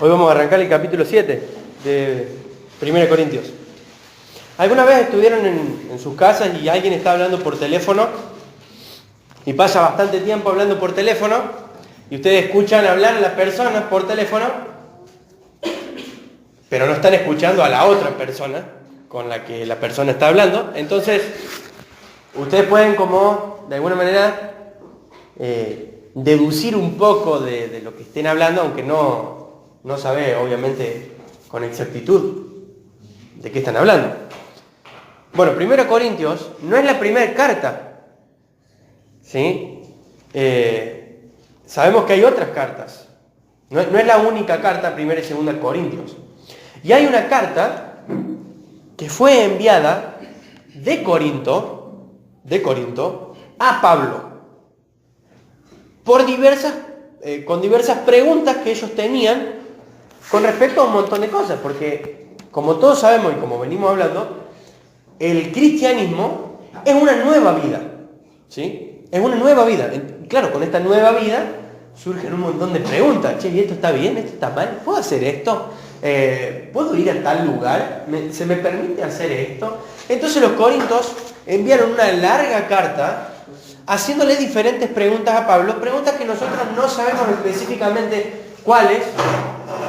Hoy vamos a arrancar el capítulo 7 de 1 Corintios. ¿Alguna vez estuvieron en sus casas y alguien está hablando por teléfono y pasa bastante tiempo hablando por teléfono y ustedes escuchan hablar a las personas por teléfono, pero no están escuchando a la otra persona con la que la persona está hablando? Entonces, ustedes pueden como, de alguna manera, deducir un poco de lo que estén hablando, aunque no sabe, obviamente, con exactitud de qué están hablando. Bueno, 1 Corintios no es la primera carta, ¿sí? Sabemos que hay otras cartas. No es la única carta, 1 y 2 Corintios. Y hay una carta que fue enviada de Corinto a Pablo por con diversas preguntas que ellos tenían con respecto a un montón de cosas, porque como todos sabemos y como venimos hablando, el cristianismo es una nueva vida, ¿sí? Es una nueva vida. Claro, con esta nueva vida surgen un montón de preguntas. Che, ¿y esto está bien? ¿Esto está mal? ¿Puedo hacer esto? ¿Puedo ir a tal lugar? ¿Se me permite hacer esto? Entonces los corintios enviaron una larga carta haciéndole diferentes preguntas a Pablo, preguntas que nosotros no sabemos específicamente cuáles,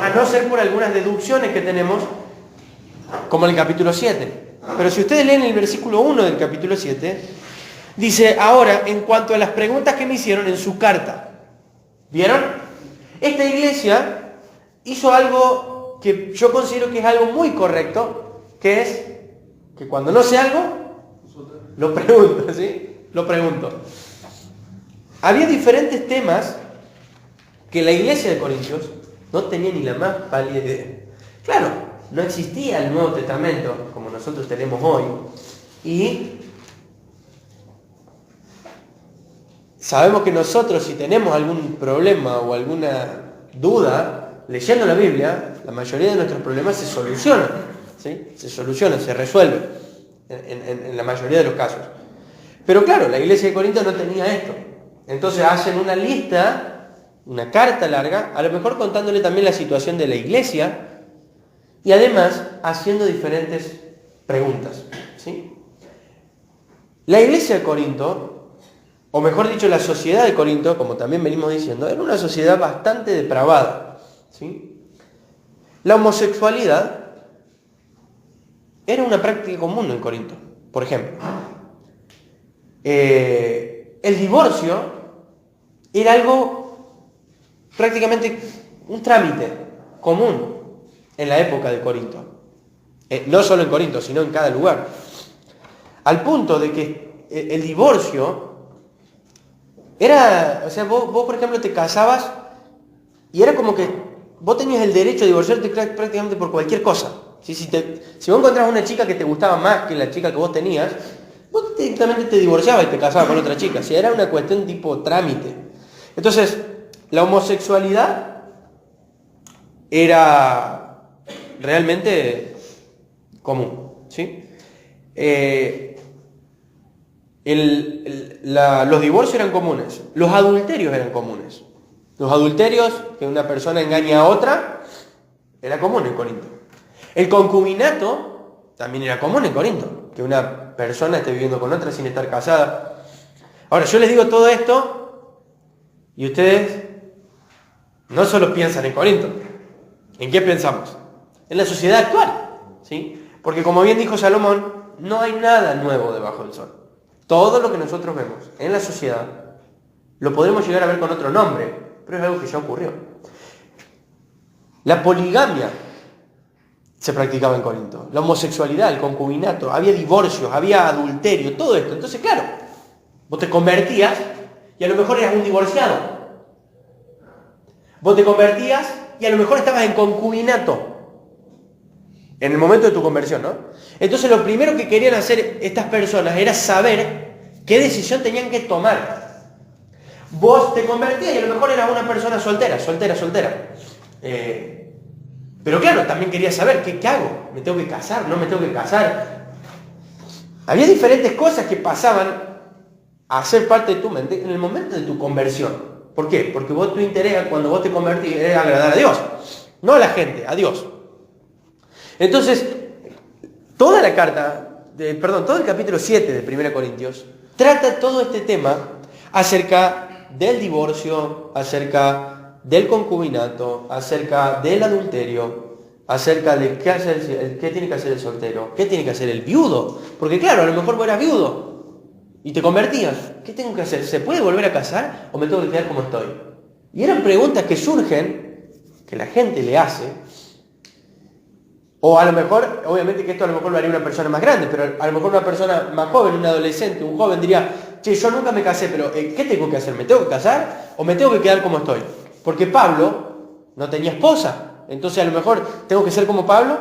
a no ser por algunas deducciones que tenemos, como en el capítulo 7. Pero si ustedes leen el versículo 1 del capítulo 7, dice: ahora, en cuanto a las preguntas que me hicieron en su carta. ¿Vieron? Esta iglesia hizo algo que yo considero que es algo muy correcto, que es que cuando no sé algo, lo pregunto, ¿sí? Lo pregunto. Había diferentes temas que la iglesia de Corintios no tenía ni la más pálida idea. Claro, no existía el Nuevo Testamento como nosotros tenemos hoy. Y sabemos que nosotros, si tenemos algún problema o alguna duda, leyendo la Biblia, la mayoría de nuestros problemas se solucionan, ¿sí? Se resuelven en la mayoría de los casos. Pero claro, la iglesia de Corinto no tenía esto. Entonces hacen una lista, una carta larga, a lo mejor contándole también la situación de la iglesia y además haciendo diferentes preguntas, ¿sí? La iglesia de Corinto, o mejor dicho, la sociedad de Corinto, como también venimos diciendo, era una sociedad bastante depravada, ¿sí? La homosexualidad era una práctica común en Corinto, por ejemplo. El divorcio era algo prácticamente un trámite común en la época de Corinto. No solo en Corinto, sino en cada lugar. Al punto de que el divorcio era, o sea, vos por ejemplo te casabas y era como que vos tenías el derecho de divorciarte prácticamente por cualquier cosa. Si vos encontrabas una chica que te gustaba más que la chica que vos tenías, vos directamente te divorciabas y te casabas con otra chica. Si era una cuestión tipo trámite. Entonces, la homosexualidad era realmente común, ¿sí? Los divorcios eran comunes. Los adulterios eran comunes. Los adulterios, que una persona engaña a otra, era común en Corinto. El concubinato también era común en Corinto, que una persona esté viviendo con otra sin estar casada. Ahora, yo les digo todo esto y ustedes no solo piensan en Corinto. ¿En qué pensamos? En la sociedad actual, ¿sí? Porque como bien dijo Salomón, no hay nada nuevo debajo del sol. Todo lo que nosotros vemos en la sociedad lo podemos llegar a ver con otro nombre, pero es algo que ya ocurrió. La poligamia se practicaba en Corinto. La homosexualidad, el concubinato, había divorcios, había adulterio, todo esto. Entonces, claro, vos te convertías y a lo mejor eras un divorciado. Vos te convertías y a lo mejor estabas en concubinato en el momento de tu conversión, ¿no? Entonces lo primero que querían hacer estas personas era saber qué decisión tenían que tomar. Vos te convertías y a lo mejor eras una persona soltera. Pero claro, también quería saber, ¿qué hago? ¿Me tengo que casar? ¿No me tengo que casar? Había diferentes cosas que pasaban a ser parte de tu mente en el momento de tu conversión. ¿Por qué? Porque tu interés cuando vos te convertís es agradar a Dios. No a la gente, a Dios. Entonces, toda la carta, todo el capítulo 7 de 1 Corintios, trata todo este tema acerca del divorcio, acerca del concubinato, acerca del adulterio, acerca de qué tiene que hacer el soltero, qué tiene que hacer el viudo. Porque claro, a lo mejor vos eras viudo y te convertías. ¿Qué tengo que hacer? ¿Se puede volver a casar o me tengo que quedar como estoy? Y eran preguntas que surgen, que la gente le hace. O a lo mejor, obviamente que esto a lo mejor lo haría una persona más grande, pero a lo mejor una persona más joven, un adolescente, un joven diría, che, yo nunca me casé, pero ¿qué tengo que hacer? ¿Me tengo que casar o me tengo que quedar como estoy? Porque Pablo no tenía esposa, entonces a lo mejor tengo que ser como Pablo.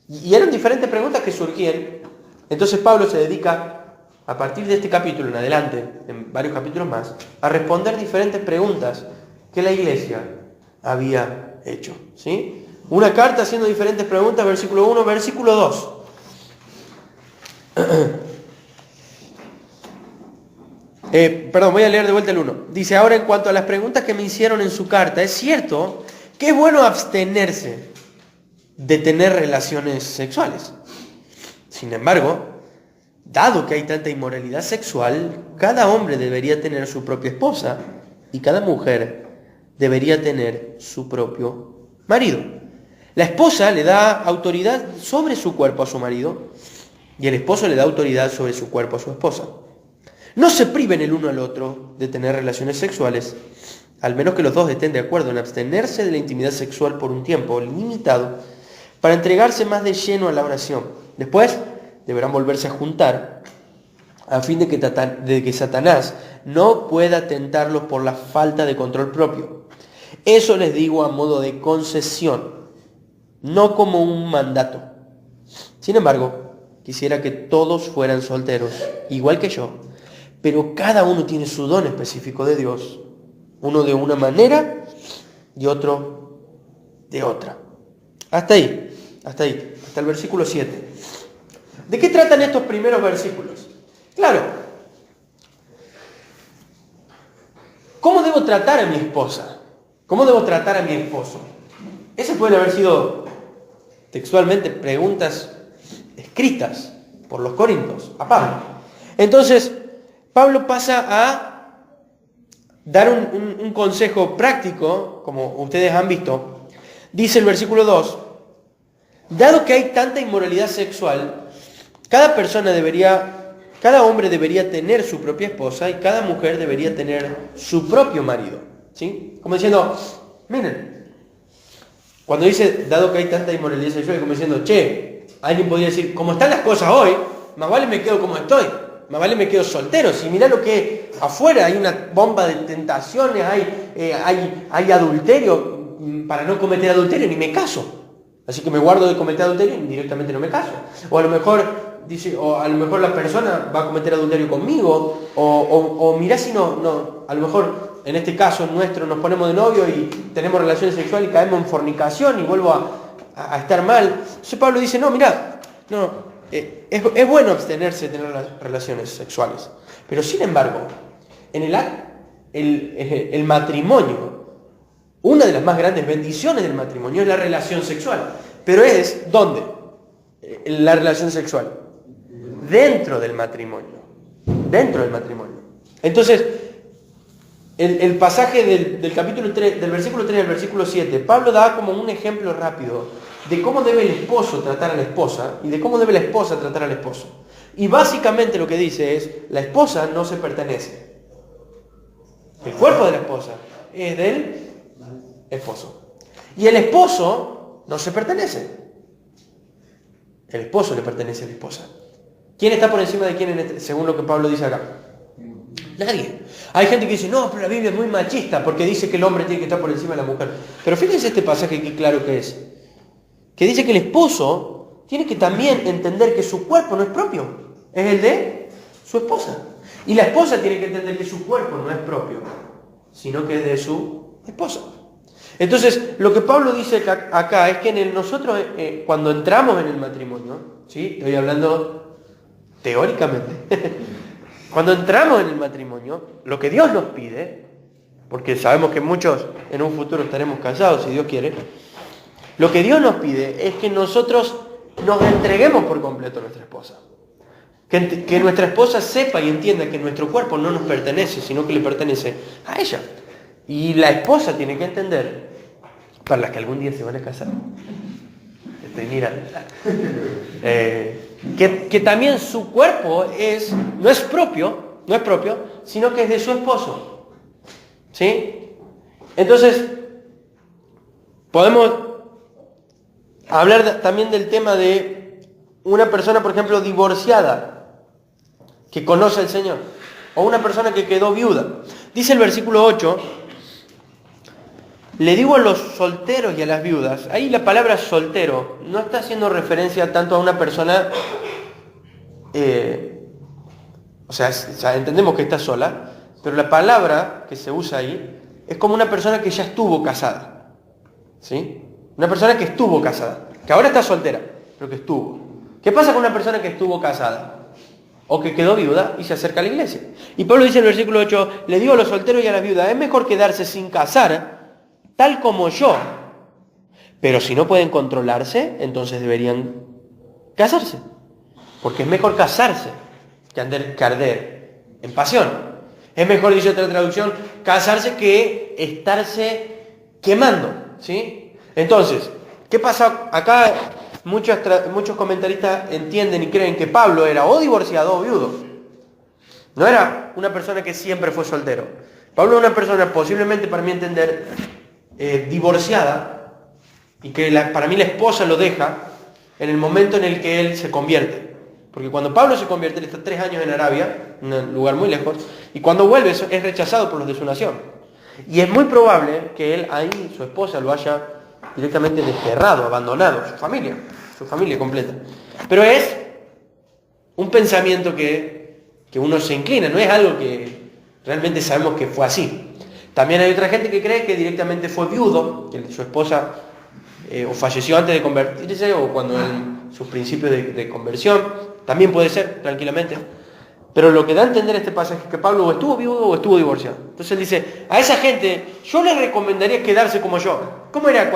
Y eran diferentes preguntas que surgían. Entonces Pablo se dedica, a partir de este capítulo en adelante, en varios capítulos más, a responder diferentes preguntas que la iglesia había hecho, ¿sí? Una carta haciendo diferentes preguntas, versículo 1, versículo 2. Voy a leer de vuelta el 1. Dice, ahora en cuanto a las preguntas que me hicieron en su carta, es cierto que es bueno abstenerse de tener relaciones sexuales. Sin embargo, dado que hay tanta inmoralidad sexual, cada hombre debería tener su propia esposa y cada mujer debería tener su propio marido. La esposa le da autoridad sobre su cuerpo a su marido y el esposo le da autoridad sobre su cuerpo a su esposa. No se priven el uno al otro de tener relaciones sexuales, al menos que los dos estén de acuerdo en abstenerse de la intimidad sexual por un tiempo limitado para entregarse más de lleno a la oración. Después deberán volverse a juntar a fin de que Satanás no pueda tentarlos por la falta de control propio. Eso les digo a modo de concesión, no como un mandato. Sin embargo, quisiera que todos fueran solteros, igual que yo, pero cada uno tiene su don específico de Dios, uno de una manera y otro de otra. Hasta ahí, hasta el versículo 7. ¿De qué tratan estos primeros versículos? Claro, ¿cómo debo tratar a mi esposa? ¿Cómo debo tratar a mi esposo? Esas pueden haber sido textualmente preguntas escritas por los corintios a Pablo. Entonces, Pablo pasa a dar un consejo práctico, como ustedes han visto. Dice el versículo 2, dado que hay tanta inmoralidad sexual, cada hombre debería tener su propia esposa y cada mujer debería tener su propio marido. ¿Sí? Como diciendo, miren, cuando dice, dado que hay tanta inmoralidad sexual, como diciendo, che, alguien podría decir, como están las cosas hoy, más vale me quedo como estoy, más vale me quedo soltero. Si mirá lo que afuera hay una bomba de tentaciones, hay adulterio, para no cometer adulterio ni me caso. Así que me guardo de cometer adulterio y directamente no me caso. O a lo mejor la persona va a cometer adulterio conmigo, o mirá si a lo mejor en este caso nuestro nos ponemos de novio y tenemos relaciones sexuales y caemos en fornicación y vuelvo a estar mal. Entonces Pablo dice, es bueno abstenerse de tener relaciones sexuales. Pero sin embargo, en el matrimonio, una de las más grandes bendiciones del matrimonio es la relación sexual. Pero es, ¿dónde? La relación sexual. Dentro del matrimonio. Dentro del matrimonio. Entonces, el pasaje del capítulo 3, del versículo 3 al versículo 7, Pablo da como un ejemplo rápido de cómo debe el esposo tratar a la esposa y de cómo debe la esposa tratar al esposo. Y básicamente lo que dice es, la esposa no se pertenece. El cuerpo de la esposa es del esposo. Y el esposo no se pertenece. El esposo le pertenece a la esposa. ¿Quién está por encima de quién según lo que Pablo dice acá? Nadie. Hay gente que dice, no, pero la Biblia es muy machista porque dice que el hombre tiene que estar por encima de la mujer. Pero fíjense este pasaje que claro que es. Que dice que el esposo tiene que también entender que su cuerpo no es propio. Es el de su esposa. Y la esposa tiene que entender que su cuerpo no es propio, sino que es de su esposa. Entonces, lo que Pablo dice acá es que nosotros, cuando entramos en el matrimonio, ¿sí? Estoy hablando teóricamente, cuando entramos en el matrimonio, lo que Dios nos pide, porque sabemos que muchos en un futuro estaremos casados, si Dios quiere, Lo que Dios nos pide es que nosotros nos entreguemos por completo a nuestra esposa. Que nuestra esposa sepa y entienda que nuestro cuerpo no nos pertenece, sino que le pertenece a ella. Y la esposa tiene que entender, para las que algún día se van a casar, estoy mirando, que también su cuerpo no es propio, sino que es de su esposo. ¿Sí? Entonces, podemos hablar también del tema de una persona, por ejemplo, divorciada, que conoce al Señor, o una persona que quedó viuda. Dice el versículo 8, le digo a los solteros y a las viudas. Ahí la palabra soltero no está haciendo referencia tanto a una persona, o sea, entendemos que está sola, pero la palabra que se usa ahí es como una persona que ya estuvo casada. ¿Sí? Una persona que estuvo casada, que ahora está soltera, pero que estuvo. ¿Qué pasa con una persona que estuvo casada? O que quedó viuda y se acerca a la iglesia. Y Pablo dice en el versículo 8, le digo a los solteros y a las viudas, es mejor quedarse sin casar, tal como yo. Pero si no pueden controlarse, entonces deberían casarse. Porque es mejor casarse que arder en pasión. Es mejor, dice otra traducción, casarse que estarse quemando. ¿Sí? Entonces, ¿qué pasa acá? Muchos comentaristas entienden y creen que Pablo era o divorciado o viudo. No era una persona que siempre fue soltero. Pablo era una persona, posiblemente para mi entender, divorciada, y que para mí la esposa lo deja en el momento en el que él se convierte. Porque cuando Pablo se convierte, él está 3 años en Arabia, un lugar muy lejos, y cuando vuelve es rechazado por los de su nación. Y es muy probable que él ahí, su esposa, lo haya directamente desterrado, abandonado, su familia completa. Pero es un pensamiento que uno se inclina, no es algo que realmente sabemos que fue así. También hay otra gente que cree que directamente fue viudo, que su esposa o falleció antes de convertirse, o cuando en sus principios de conversión, también puede ser, tranquilamente. Pero lo que da a entender este pasaje es que Pablo o estuvo viudo o estuvo divorciado. Entonces él dice, a esa gente yo les recomendaría quedarse como yo. ¿Cómo era?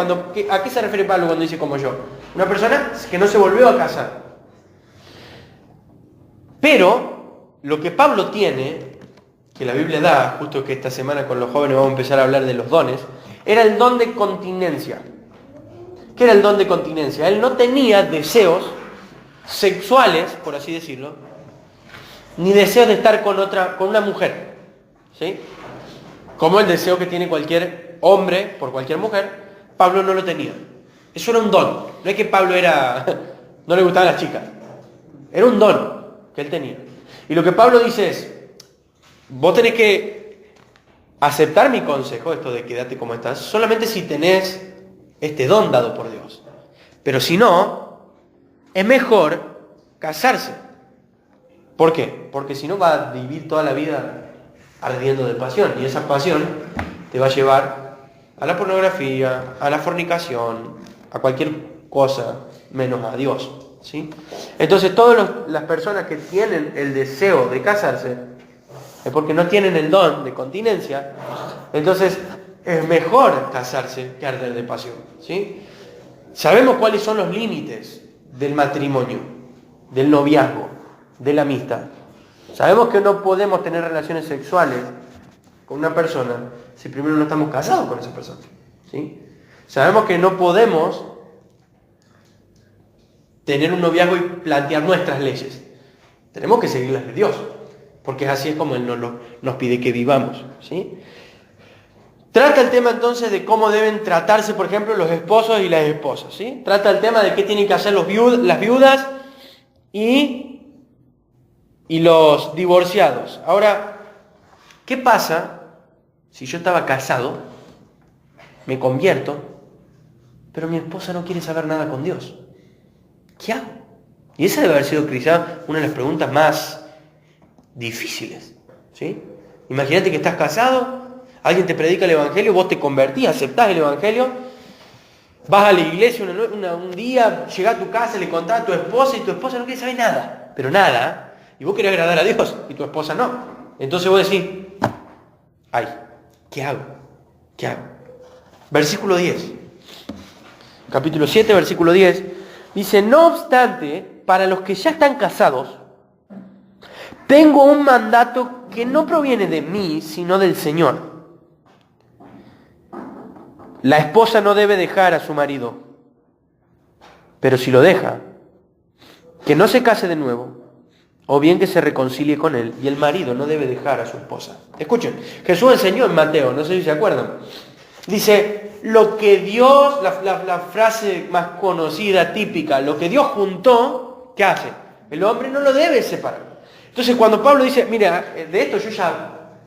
¿A qué se refiere Pablo cuando dice como yo? Una persona que no se volvió a casar. Pero lo que Pablo tiene, que la Biblia da, justo que esta semana con los jóvenes vamos a empezar a hablar de los dones, era el don de continencia. ¿Qué era el don de continencia? Él no tenía deseos sexuales, por así decirlo, ni deseos de estar con una mujer, ¿sí? Como el deseo que tiene cualquier hombre por cualquier mujer, Pablo no lo tenía. Eso era un don. No es que Pablo no le gustaban las chicas. Era un don que él tenía. Y lo que Pablo dice es, vos tenés que aceptar mi consejo, esto de quedarte como estás, solamente si tenés este don dado por Dios. Pero si no, es mejor casarse. ¿Por qué? Porque si no va a vivir toda la vida ardiendo de pasión. Y esa pasión te va a llevar a la pornografía, a la fornicación, a cualquier cosa menos a Dios. ¿Sí? Entonces todas las personas que tienen el deseo de casarse es porque no tienen el don de continencia. Entonces es mejor casarse que arder de pasión. ¿Sí? Sabemos cuáles son los límites del matrimonio, del noviazgo, de la amistad. Sabemos que no podemos tener relaciones sexuales con una persona si primero no estamos casados con esa persona. ¿Sí? Sabemos que no podemos tener un noviazgo y plantear nuestras leyes. Tenemos que seguir las de Dios, porque así es como Él nos pide que vivamos. ¿Sí? Trata el tema entonces de cómo deben tratarse, por ejemplo, los esposos y las esposas. ¿Sí? Trata el tema de qué tienen que hacer las viudas y los divorciados. Ahora, ¿qué pasa si yo estaba casado, me convierto, pero mi esposa no quiere saber nada con Dios? ¿Qué hago? Y esa debe haber sido quizá una de las preguntas más difíciles. ¿Sí? Imagínate que estás casado, alguien te predica el Evangelio, vos te convertís, aceptás el Evangelio, vas a la iglesia un día, llegás a tu casa, le contás a tu esposa y tu esposa no quiere saber nada, pero nada. Y vos querés agradar a Dios y tu esposa no. Entonces vos decís, ay, ¿qué hago? ¿Qué hago? Versículo 10. capítulo 7, versículo 10, dice, no obstante, para los que ya están casados, tengo un mandato que no proviene de mí, sino del Señor. La esposa no debe dejar a su marido, pero si lo deja, que no se case de nuevo, o bien que se reconcilie con él, y el marido no debe dejar a su esposa. Escuchen, Jesús enseñó en Mateo, no sé si se acuerdan, dice, lo que Dios, la frase más conocida, típica, lo que Dios juntó, ¿qué hace? El hombre no lo debe separar. Entonces cuando Pablo dice, mira, de esto yo ya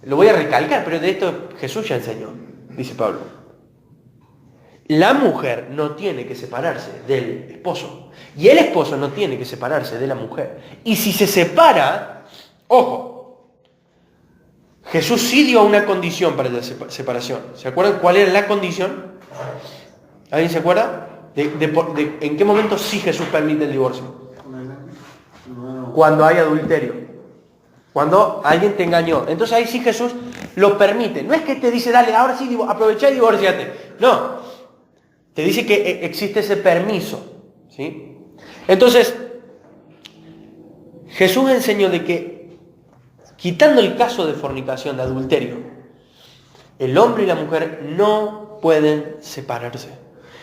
lo voy a recalcar, pero de esto Jesús ya enseñó, dice Pablo. La mujer no tiene que separarse del esposo. Y el esposo no tiene que separarse de la mujer. Y si se separa, ojo, Jesús sí dio una condición para la separación. ¿Se acuerdan cuál era la condición? ¿Alguien se acuerda? ¿En qué momento sí Jesús permite el divorcio? Cuando hay adulterio. Cuando alguien te engañó. Entonces ahí sí Jesús lo permite. No es que te dice, dale, ahora sí, aprovecha y divorciate. No. Te dice que existe ese permiso. ¿Sí? Entonces, Jesús enseñó de que, quitando el caso de fornicación, de adulterio, el hombre y la mujer no pueden separarse.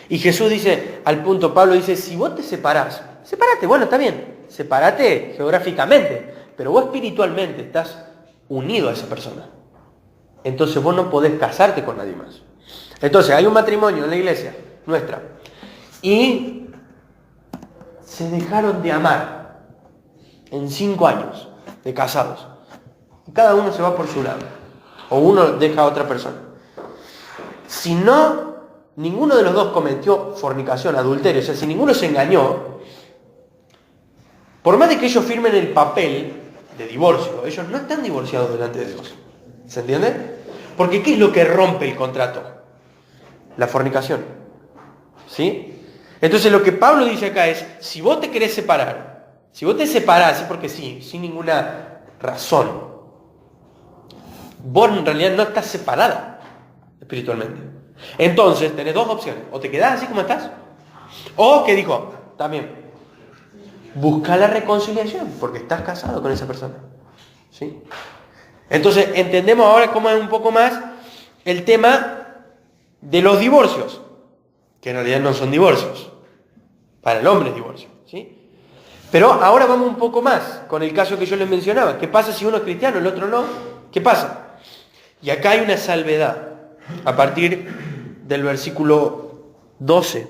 Y Jesús dice, al punto, Pablo dice, si vos te separás, sepárate, bueno, está bien, sepárate geográficamente, pero vos espiritualmente estás unido a esa persona. Entonces vos no podés casarte con nadie más. Entonces hay un matrimonio en la iglesia nuestra y se dejaron de amar en 5 años de casados. Y cada uno se va por su lado. O uno deja a otra persona. Si no, ninguno de los dos cometió fornicación, adulterio, o sea, si ninguno se engañó, por más de que ellos firmen el papel de divorcio, ellos no están divorciados delante de Dios. ¿Se entiende? Porque ¿qué es lo que rompe el contrato? La fornicación. ¿Sí? Entonces lo que Pablo dice acá es, si vos te querés separar, si vos te separás, es porque sí, sin ninguna razón, vos en realidad no estás separada espiritualmente. Entonces tenés dos opciones, o te quedás así como estás, o, ¿qué dijo? También, busca la reconciliación, porque estás casado con esa persona. ¿Sí? Entonces entendemos ahora cómo es un poco más el tema de los divorcios, que en realidad no son divorcios. Para el hombre es divorcio. ¿Sí? Pero ahora vamos un poco más con el caso que yo les mencionaba. ¿Qué pasa si uno es cristiano, el otro no? ¿Qué pasa? Y acá hay una salvedad a partir del versículo 12.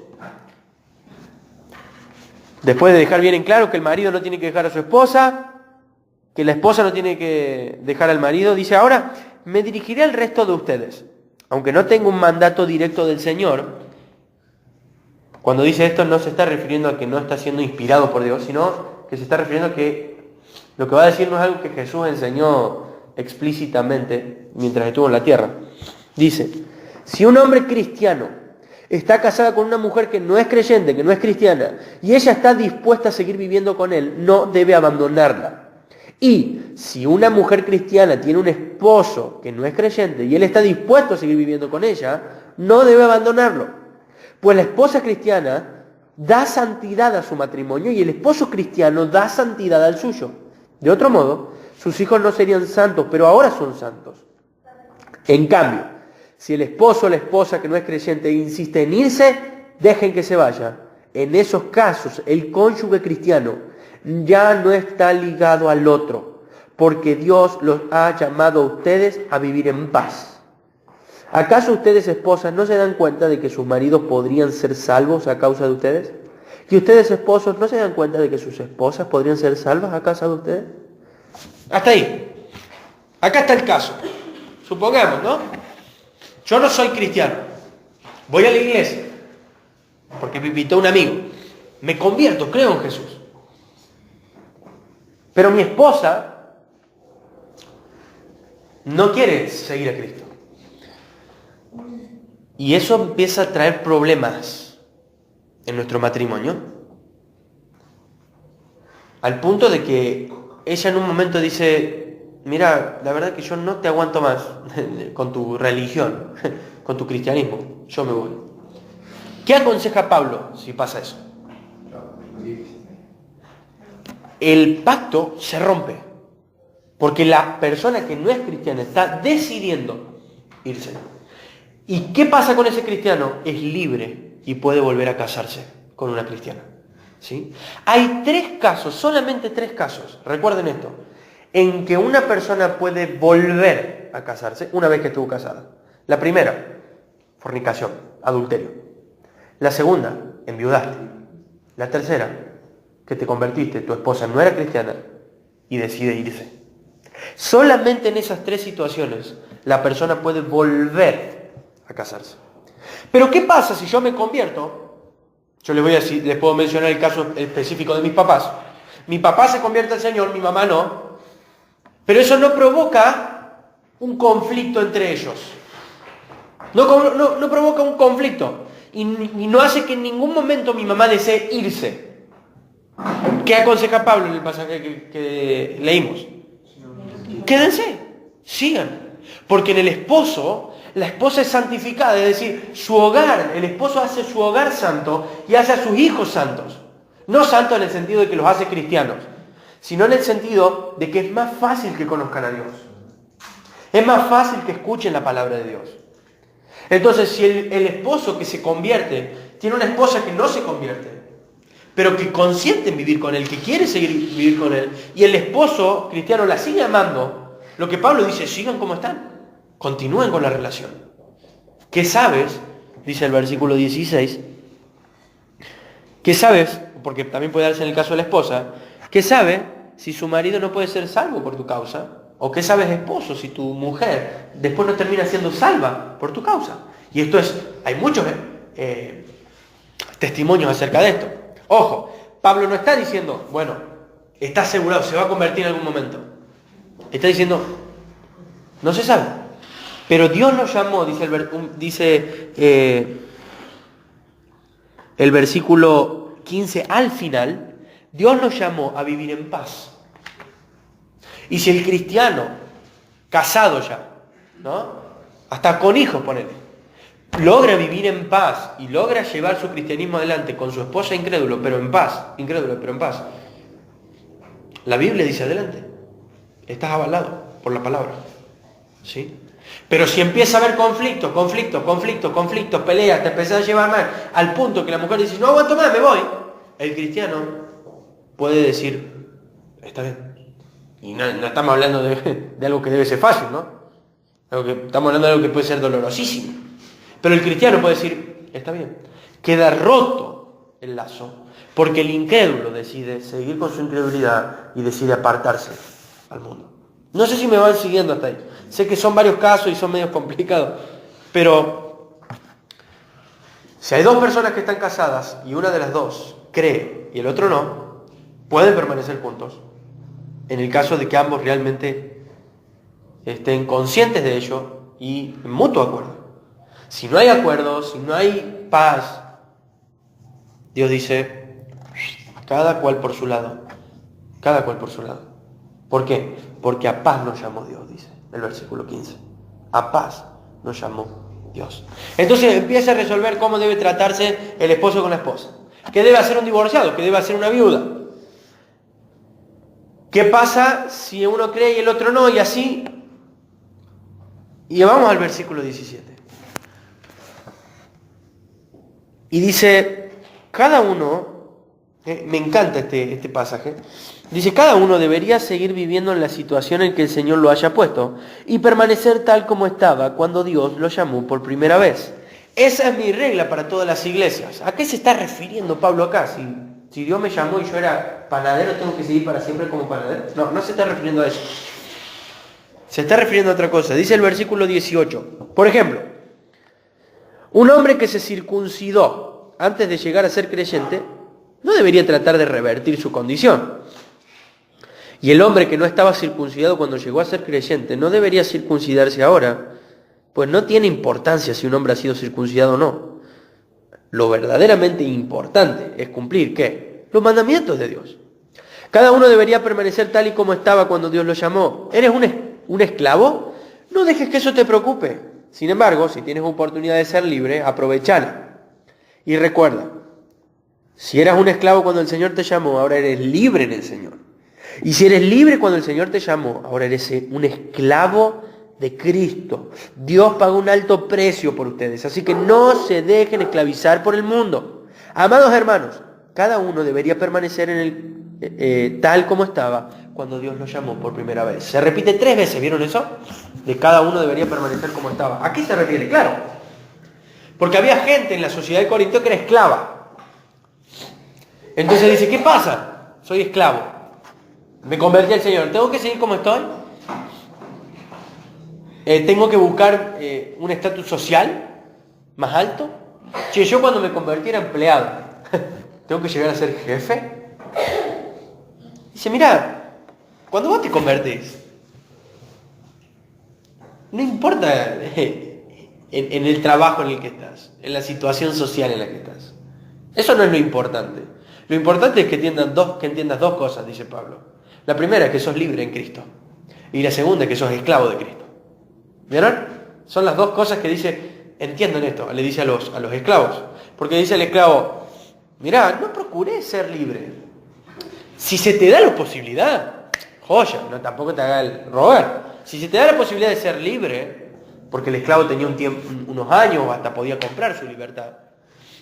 Después de dejar bien en claro que el marido no tiene que dejar a su esposa, que la esposa no tiene que dejar al marido, dice, ahora me dirigiré al resto de ustedes, aunque no tengo un mandato directo del Señor. Cuando dice esto no se está refiriendo a que no está siendo inspirado por Dios, sino que se está refiriendo a que lo que va a decir no es algo que Jesús enseñó explícitamente mientras estuvo en la tierra. Dice, si un hombre cristiano está casado con una mujer que no es creyente, que no es cristiana, y ella está dispuesta a seguir viviendo con él, no debe abandonarla. Y si una mujer cristiana tiene un esposo que no es creyente y él está dispuesto a seguir viviendo con ella, no debe abandonarlo. Pues la esposa cristiana da santidad a su matrimonio y el esposo cristiano da santidad al suyo. De otro modo, sus hijos no serían santos, pero ahora son santos. En cambio, si el esposo o la esposa que no es creyente insiste en irse, dejen que se vaya. En esos casos, el cónyuge cristiano ya no está ligado al otro, porque Dios los ha llamado a ustedes a vivir en paz. ¿Acaso ustedes, esposas, no se dan cuenta de que sus maridos podrían ser salvos a causa de ustedes? ¿Y ustedes, esposos, no se dan cuenta de que sus esposas podrían ser salvas a causa de ustedes? Hasta ahí. Acá está el caso. Supongamos, ¿no? Yo no soy cristiano. Voy a la iglesia porque me invitó un amigo. Me convierto, creo en Jesús. Pero mi esposa no quiere seguir a Cristo. Y eso empieza a traer problemas en nuestro matrimonio. Al punto de que ella en un momento dice, mira, la verdad que yo no te aguanto más con tu religión, con tu cristianismo, yo me voy. ¿Qué aconseja Pablo si pasa eso? El pacto se rompe, porque la persona que no es cristiana está decidiendo irse. ¿Y qué pasa con ese cristiano? Es libre y puede volver a casarse con una cristiana. ¿Sí? Hay 3 casos, solamente 3 casos, recuerden esto, en que una persona puede volver a casarse una vez que estuvo casada. La primera, fornicación, adulterio. La segunda, enviudaste. La tercera, que te convertiste, tu esposa no era cristiana y decide irse. Solamente en esas 3 situaciones la persona puede volver a casarse. Pero ¿qué pasa si yo me convierto? Yo les voy a decir, les puedo mencionar el caso específico de mis papás. Mi papá se convierte al Señor, mi mamá no. Pero eso no provoca un conflicto entre ellos. No provoca un conflicto. Y no hace que en ningún momento mi mamá desee irse. ¿Qué aconseja Pablo en el pasaje que leímos? Quédense, sigan. Porque en el esposo, la esposa es santificada, es decir, su hogar, el esposo hace su hogar santo y hace a sus hijos santos. No santos en el sentido de que los hace cristianos, sino en el sentido de que es más fácil que conozcan a Dios. Es más fácil que escuchen la palabra de Dios. Entonces, si el esposo que se convierte tiene una esposa que no se convierte, pero que consiente en vivir con él, que quiere seguir vivir con él, y el esposo cristiano la sigue amando, lo que Pablo dice, sigan como están, continúen con la relación. ¿Qué sabes? Dice el versículo 16. ¿Qué sabes? Porque también puede darse en el caso de la esposa. ¿Qué sabe si su marido no puede ser salvo por tu causa? ¿O qué sabes, esposo, si tu mujer después no termina siendo salva por tu causa? Y esto es, hay muchos testimonios acerca de esto. Ojo, Pablo no está diciendo, bueno, está asegurado, se va a convertir en algún momento. Está diciendo, no se sabe. Pero Dios nos llamó, dice el versículo 15 al final, Dios nos llamó a vivir en paz. Y si el cristiano, casado ya, ¿no? Hasta con hijos, ponele, logra vivir en paz y logra llevar su cristianismo adelante con su esposa incrédulo, pero en paz, la Biblia dice adelante, estás avalado por la palabra, ¿sí? Pero si empieza a haber conflictos, peleas, te empezás a llevar mal, al punto que la mujer dice, no aguanto más, me voy, el cristiano puede decir, está bien. Y no estamos hablando de algo que debe ser fácil, ¿no? Estamos hablando de algo que puede ser dolorosísimo. Pero el cristiano puede decir, está bien. Queda roto el lazo, porque el incrédulo decide seguir con su incredulidad y decide apartarse al mundo. No sé si me van siguiendo hasta ahí. Sé que son varios casos y son medio complicados, pero si hay 2 personas que están casadas y una de las 2 cree y el otro no, pueden permanecer juntos. En el caso de que ambos realmente estén conscientes de ello y en mutuo acuerdo. Si no hay acuerdo, si no hay paz, Dios dice, cada cual por su lado. Cada cual por su lado. ¿Por qué? Porque a paz nos llamó Dios, dice el versículo 15. A paz nos llamó Dios. Entonces empieza a resolver cómo debe tratarse el esposo con la esposa. ¿Qué debe hacer un divorciado? ¿Qué debe hacer una viuda? ¿Qué pasa si uno cree y el otro no? Y así. Y vamos al versículo 17. Y dice, cada uno, me encanta este pasaje, dice, cada uno debería seguir viviendo en la situación en que el Señor lo haya puesto y permanecer tal como estaba cuando Dios lo llamó por primera vez. Esa es mi regla para todas las iglesias. ¿A qué se está refiriendo Pablo acá? Si Dios me llamó y yo era panadero, ¿tengo que seguir para siempre como panadero? No se está refiriendo a eso. Se está refiriendo a otra cosa. Dice el versículo 18. Por ejemplo, un hombre que se circuncidó antes de llegar a ser creyente, no debería tratar de revertir su condición. Y el hombre que no estaba circuncidado cuando llegó a ser creyente, no debería circuncidarse ahora, pues no tiene importancia si un hombre ha sido circuncidado o no. Lo verdaderamente importante es cumplir, ¿qué? Los mandamientos de Dios. Cada uno debería permanecer tal y como estaba cuando Dios lo llamó. ¿Eres un esclavo? No dejes que eso te preocupe. Sin embargo, si tienes oportunidad de ser libre, aprovechala. Y recuerda, si eras un esclavo cuando el Señor te llamó, ahora eres libre en el Señor. Y si eres libre cuando el Señor te llamó, ahora eres un esclavo de Cristo. Dios pagó un alto precio por ustedes, así que no se dejen esclavizar por el mundo. Amados hermanos, cada uno debería permanecer en el tal como estaba cuando Dios lo llamó por primera vez. Se repite 3 veces, ¿vieron eso? De cada uno debería permanecer como estaba. ¿A qué se refiere? Claro, porque había gente en la sociedad de Corinto que era esclava. Entonces dice, ¿qué pasa? Soy esclavo. Me convertí al Señor. ¿Tengo que seguir como estoy? ¿Tengo que buscar un estatus social más alto? Che, yo cuando me convertí era empleado. ¿Tengo que llegar a ser jefe? Dice, mira, cuando vos te convertís, no importa en el trabajo en el que estás, en la situación social en la que estás. Eso no es lo importante. Lo importante es que entiendas 2 cosas, dice Pablo. La primera es que sos libre en Cristo. Y la segunda es que sos esclavo de Cristo. ¿Vieron? Son las 2 cosas que dice, entiendan esto, le dice a los esclavos. Porque dice el esclavo, mirá, no procures ser libre. Si se te da la posibilidad, joya, no tampoco te haga el rogar. Si se te da la posibilidad de ser libre, porque el esclavo tenía unos años o hasta podía comprar su libertad.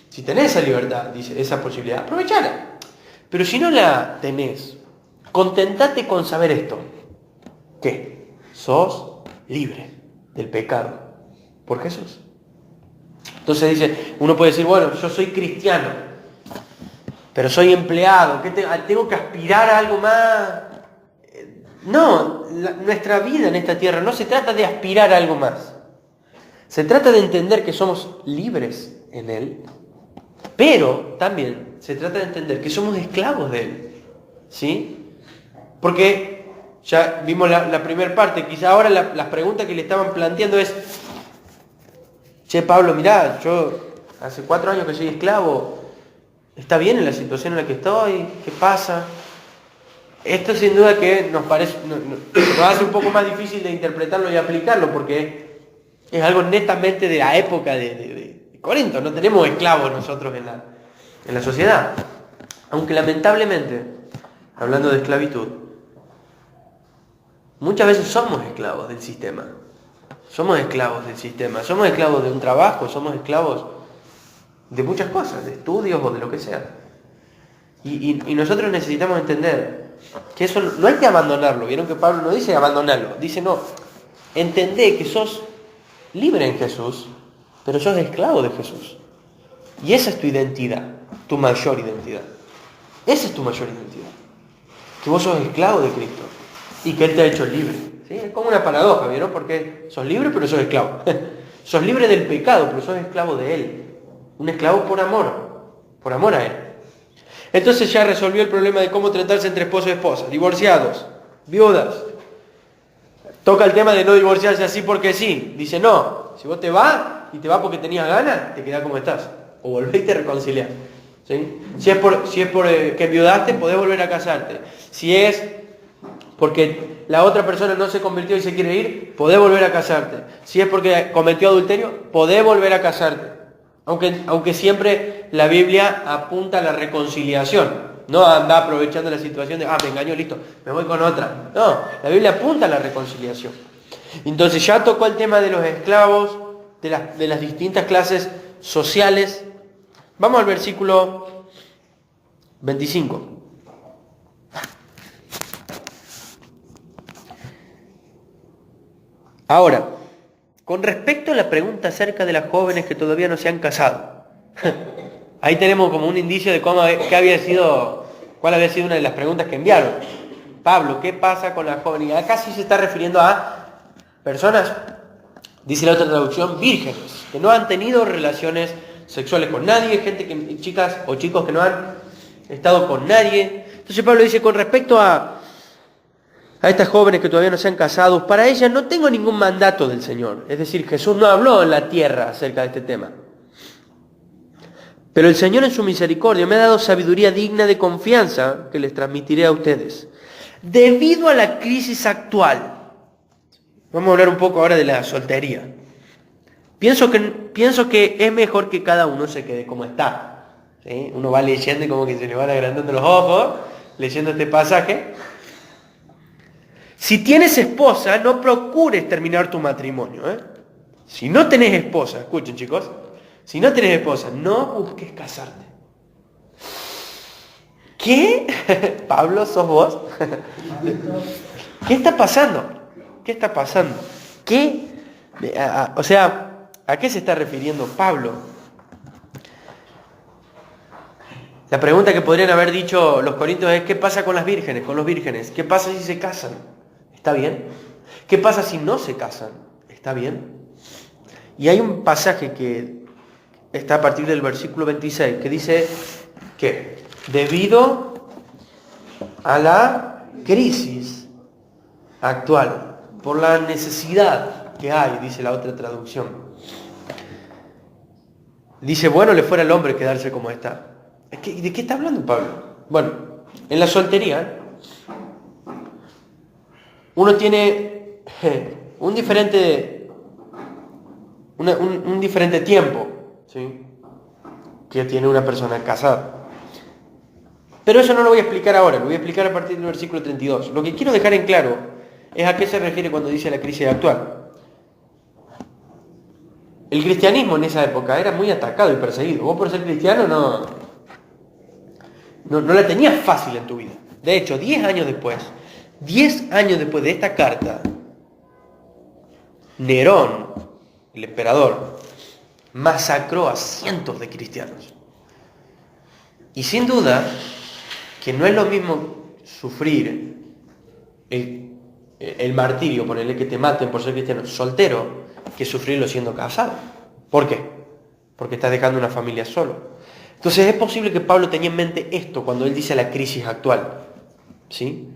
Si tenés esa libertad, dice, esa posibilidad, aprovechala. Pero si no la tenés, contentate con saber esto. ¿Qué? Sos libre del pecado por Jesús. Entonces dice, uno puede decir, bueno, yo soy cristiano, pero soy empleado, tengo que aspirar a algo más. No, nuestra vida en esta tierra no se trata de aspirar a algo más. Se trata de entender que somos libres en Él, pero también se trata de entender que somos esclavos de Él. ¿Sí? Porque ya vimos la primera parte, quizá ahora las preguntas que le estaban planteando es, che Pablo, mirá, yo hace 4 años que soy esclavo, ¿está bien en la situación en la que estoy? ¿Qué pasa? Esto sin duda que nos hace un poco más difícil de interpretarlo y aplicarlo, porque es algo netamente de la época de Corinto. No tenemos esclavos nosotros en la sociedad. Aunque lamentablemente, hablando de esclavitud, muchas veces somos esclavos del sistema. Somos esclavos del sistema. Somos esclavos de un trabajo, somos esclavos de muchas cosas, de estudios o de lo que sea. Y nosotros necesitamos entender que eso no hay que abandonarlo. Vieron que Pablo no dice abandonarlo, dice no, entendé que sos libre en Jesús, pero sos esclavo de Jesús. Y esa es tu identidad, tu mayor identidad. Esa es tu mayor identidad. Que vos sos esclavo de Cristo y que Él te ha hecho libre. ¿Sí? Es como una paradoja, ¿vieron? Porque sos libre pero sos esclavo. Sos libre del pecado, pero sos esclavo de Él. Un esclavo por amor a Él. Entonces ya resolvió el problema de cómo tratarse entre esposo y esposa, divorciados, viudas. Toca el tema de no divorciarse así porque sí. Dice, no, si vos te vas y te vas porque tenías ganas, te quedás como estás. O volvés y te reconciliás. ¿Sí? Si es por que enviudaste, podés volver a casarte. Si es porque la otra persona no se convirtió y se quiere ir, podés volver a casarte. Si es porque cometió adulterio, podés volver a casarte. Aunque siempre la Biblia apunta a la reconciliación. No anda aprovechando la situación de, me engañó, listo, me voy con otra. No, la Biblia apunta a la reconciliación. Entonces ya tocó el tema de los esclavos, de las distintas clases sociales. Vamos al versículo 25. Ahora, con respecto a la pregunta acerca de las jóvenes que todavía no se han casado, ahí tenemos como un indicio de cuál había sido una de las preguntas que enviaron. Pablo, ¿qué pasa con las jóvenes? Y acá sí se está refiriendo a personas, dice la otra traducción, vírgenes, que no han tenido relaciones sexuales con nadie, chicas o chicos que no han estado con nadie. Entonces Pablo dice, con respecto a estas jóvenes que todavía no se han casado, para ellas no tengo ningún mandato del Señor. Es decir, Jesús no habló en la tierra acerca de este tema. Pero el Señor en su misericordia me ha dado sabiduría digna de confianza que les transmitiré a ustedes. Debido a la crisis actual, vamos a hablar un poco ahora de la soltería. Pienso que pienso que es mejor que cada uno se quede como está. ¿Sí? Uno va leyendo y como que se le van agrandando los ojos, leyendo este pasaje. Si tienes esposa, no procures terminar tu matrimonio. Si no tenés esposa, escuchen chicos, si no tenés esposa, no busques casarte. ¿Qué? Pablo, ¿sos vos? ¿Qué está pasando? ¿Qué está pasando? ¿Qué? O sea, ¿a qué se está refiriendo Pablo? La pregunta que podrían haber dicho los corintios es: ¿qué pasa con las vírgenes, con los vírgenes? ¿Qué pasa si se casan? ¿Está bien? ¿Qué pasa si no se casan? ¿Está bien? Y hay un pasaje que está a partir del versículo 26 que dice que debido a la crisis actual, por la necesidad que hay, dice la otra traducción, dice, bueno le fuera al hombre quedarse como está. ¿De qué está hablando Pablo? Bueno, en la soltería uno tiene un diferente tiempo, ¿sí?, que tiene una persona casada. Pero eso no lo voy a explicar ahora, lo voy a explicar a partir del versículo 32. Lo que quiero dejar en claro es a qué se refiere cuando dice la crisis actual. El cristianismo en esa época era muy atacado y perseguido. Vos por ser cristiano no la tenías fácil en tu vida. De hecho, 10 años después de esta carta, Nerón, el emperador, masacró a cientos de cristianos. Y sin duda que no es lo mismo sufrir el martirio, ponerle que te maten por ser cristiano soltero, que sufrirlo siendo casado. ¿Por qué? Porque estás dejando una familia solo. Entonces es posible que Pablo tenía en mente esto cuando él dice la crisis actual, ¿sí?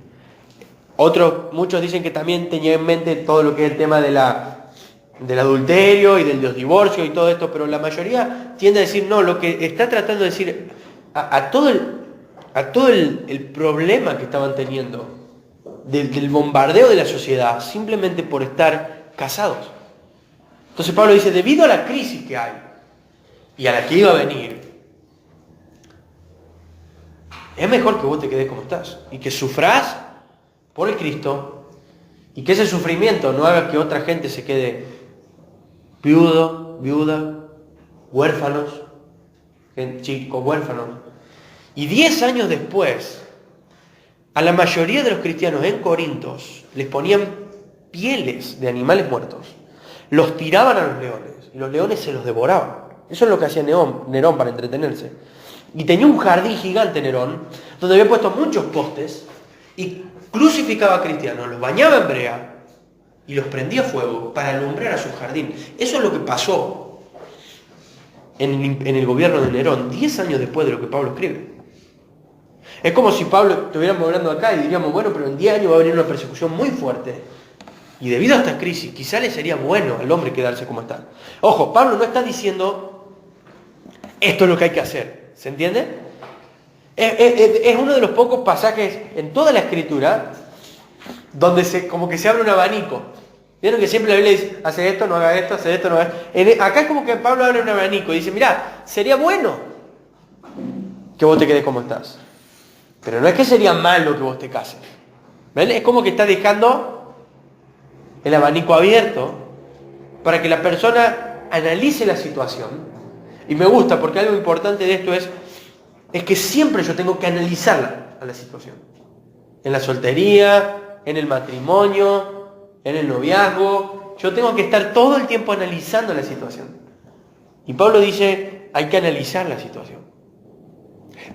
Muchos dicen que también tenía en mente todo lo que es el tema del adulterio y de los divorcios y todo esto, pero la mayoría tiende a decir no, lo que está tratando de decir a todo el problema que estaban teniendo del bombardeo de la sociedad simplemente por estar casados. Entonces Pablo dice, debido a la crisis que hay y a la que iba a venir, es mejor que vos te quedes como estás y que sufrás por el Cristo y que ese sufrimiento no haga que otra gente se quede viuda, huérfanos, chicos huérfanos. Y 10 años después, a la mayoría de los cristianos en Corintos les ponían pieles de animales muertos, los tiraban a los leones y los leones se los devoraban. Eso es lo que hacía Nerón para entretenerse. Y tenía un jardín gigante Nerón, donde había puesto muchos postes y crucificaba a cristianos, los bañaba en brea y los prendía a fuego para alumbrar a su jardín. Eso es lo que pasó en el gobierno de Nerón, 10 años después de lo que Pablo escribe. Es como si Pablo estuviéramos hablando acá y diríamos, bueno, pero en 10 años va a venir una persecución muy fuerte. Y debido a esta crisis, quizá le sería bueno al hombre quedarse como está. Ojo, Pablo no está diciendo, esto es lo que hay que hacer. ¿Se entiende? Es uno de los pocos pasajes en toda la Escritura donde como que se abre un abanico. ¿Vieron que siempre la Biblia dice, hace esto, no haga esto, hace esto, no haga esto? Acá es como que Pablo abre un abanico y dice, mirá, sería bueno que vos te quedes como estás. Pero no es que sería malo que vos te cases. ¿Ven? Es como que está dejando el abanico abierto para que la persona analice la situación. Y me gusta porque algo importante de esto es que siempre yo tengo que analizarla a la situación. En la soltería, en el matrimonio, en el noviazgo. Yo tengo que estar todo el tiempo analizando la situación. Y Pablo dice, hay que analizar la situación.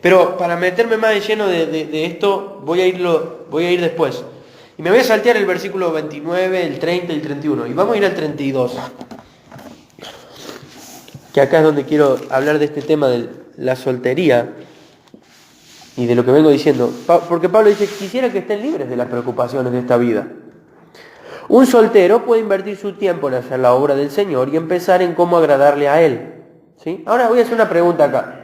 Pero para meterme más en lleno de esto, voy a ir después. Y me voy a saltear el versículo 29, el 30 y el 31. Y vamos a ir al 32. Que acá es donde quiero hablar de este tema de la soltería y de lo que vengo diciendo. Porque Pablo dice, quisiera que estén libres de las preocupaciones de esta vida. Un soltero puede invertir su tiempo en hacer la obra del Señor y empezar en cómo agradarle a Él. ¿Sí? Ahora voy a hacer una pregunta acá.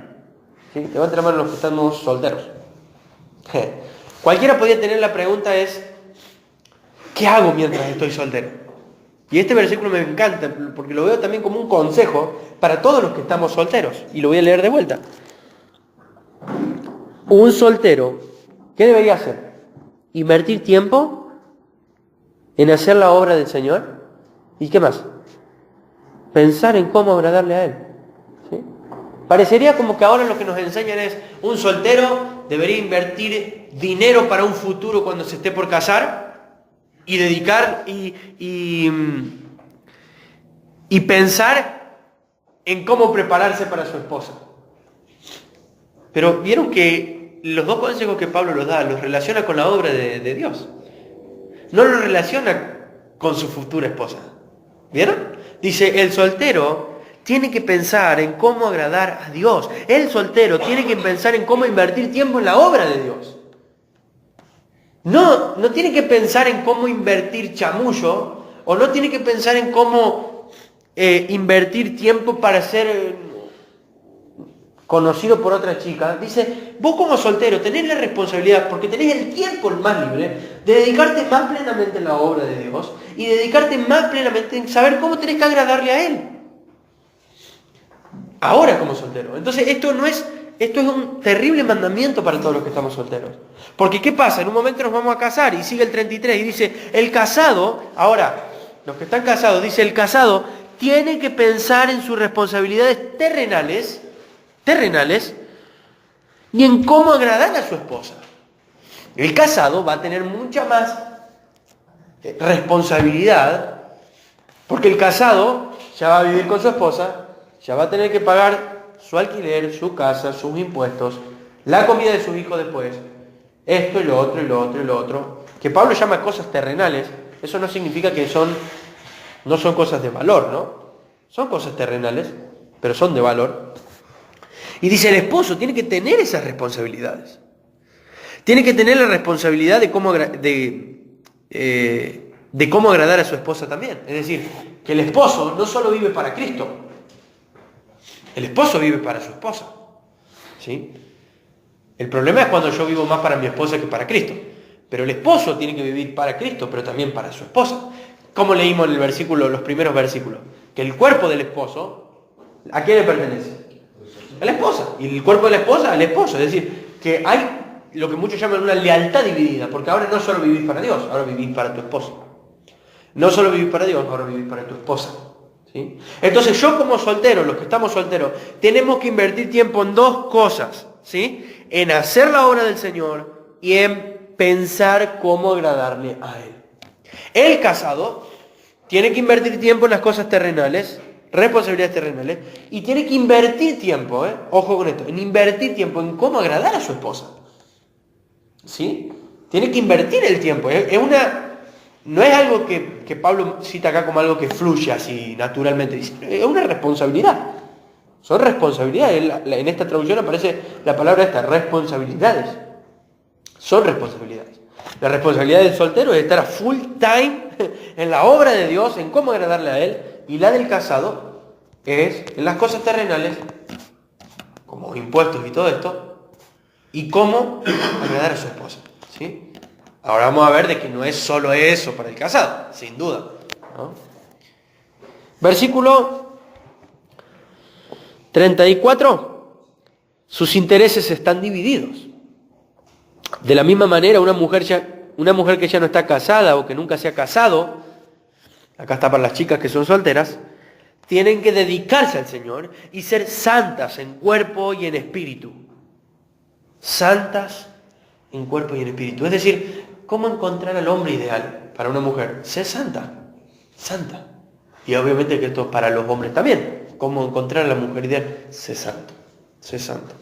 ¿Sí? Levanten la mano los que estamos solteros. Cualquiera podría tener la pregunta es, ¿qué hago mientras estoy soltero? Y este versículo me encanta porque lo veo también como un consejo para todos los que estamos solteros. Y lo voy a leer de vuelta. Un soltero, ¿qué debería hacer? Invertir tiempo en hacer la obra del Señor. ¿Y qué más? Pensar en cómo agradarle a Él. ¿Sí? Parecería como que ahora lo que nos enseñan es un soltero debería invertir dinero para un futuro cuando se esté por casar y dedicar y pensar en cómo prepararse para su esposa. Pero vieron que los dos consejos que Pablo los da, los relaciona con la obra de Dios. No los relaciona con su futura esposa. ¿Vieron? Dice, el soltero tiene que pensar en cómo agradar a Dios. El soltero tiene que pensar en cómo invertir tiempo en la obra de Dios. No tiene que pensar en cómo invertir chamullo, o no tiene que pensar en cómo invertir tiempo para ser conocido por otra chica. Dice, vos como soltero tenés la responsabilidad, porque tenés el tiempo más libre, de dedicarte más plenamente a la obra de Dios y dedicarte más plenamente en saber cómo tenés que agradarle a Él. Ahora como soltero. Entonces esto es un terrible mandamiento para todos los que estamos solteros. Porque ¿qué pasa? En un momento nos vamos a casar y sigue el 33 y dice, el casado, ahora, los que están casados, dice, el casado tiene que pensar en sus responsabilidades terrenales, y en cómo agradar a su esposa. El casado va a tener mucha más responsabilidad, porque el casado ya va a vivir con su esposa, ya va a tener que pagar su alquiler, su casa, sus impuestos, la comida de sus hijos después, esto y lo otro, y lo otro, y lo otro, que Pablo llama cosas terrenales. Eso no significa que no son cosas de valor, ¿no? Son cosas terrenales, pero son de valor. Y dice, el esposo tiene que tener esas responsabilidades. Tiene que tener la responsabilidad de cómo agradar a su esposa también. Es decir, que el esposo no solo vive para Cristo, el esposo vive para su esposa. ¿Sí? El problema es cuando yo vivo más para mi esposa que para Cristo. Pero el esposo tiene que vivir para Cristo, pero también para su esposa. Como leímos en el versículo, los primeros versículos, que el cuerpo del esposo, ¿a quién le pertenece? A la esposa. Y el cuerpo de la esposa, al esposo. Es decir, que hay lo que muchos llaman una lealtad dividida, porque ahora no solo vivís para Dios, ahora vivís para tu esposo. No solo vivís para Dios, ahora vivís para tu esposa. ¿Sí? Entonces yo como soltero, los que estamos solteros, tenemos que invertir tiempo en dos cosas, ¿sí? En hacer la obra del Señor y en pensar cómo agradarle a Él. El casado tiene que invertir tiempo en las cosas terrenales, responsabilidades terrenales, y tiene que invertir tiempo, ojo con esto, en invertir tiempo en cómo agradar a su esposa. ¿Sí? Tiene que invertir el tiempo. No es algo que Pablo cita acá como algo que fluye así naturalmente. Es una responsabilidad. Son responsabilidades. En esta traducción aparece la palabra esta, responsabilidades. Son responsabilidades. La responsabilidad del soltero es estar a full time en la obra de Dios, en cómo agradarle a Él. Y la del casado es en las cosas terrenales, como impuestos y todo esto, y cómo agradar a su esposa. ¿Sí? Ahora vamos a ver de que no es solo eso para el casado, sin duda, ¿no? Versículo 34. Sus intereses están divididos. De la misma manera, una mujer que ya no está casada o que nunca se ha casado, acá está para las chicas que son solteras, tienen que dedicarse al Señor y ser santas en cuerpo y en espíritu. Santas en cuerpo y en espíritu. Es decir, ¿cómo encontrar al hombre ideal para una mujer? Ser santa. Santa. Y obviamente que esto es para los hombres también. ¿Cómo encontrar a la mujer ideal? Ser santo. Ser santo.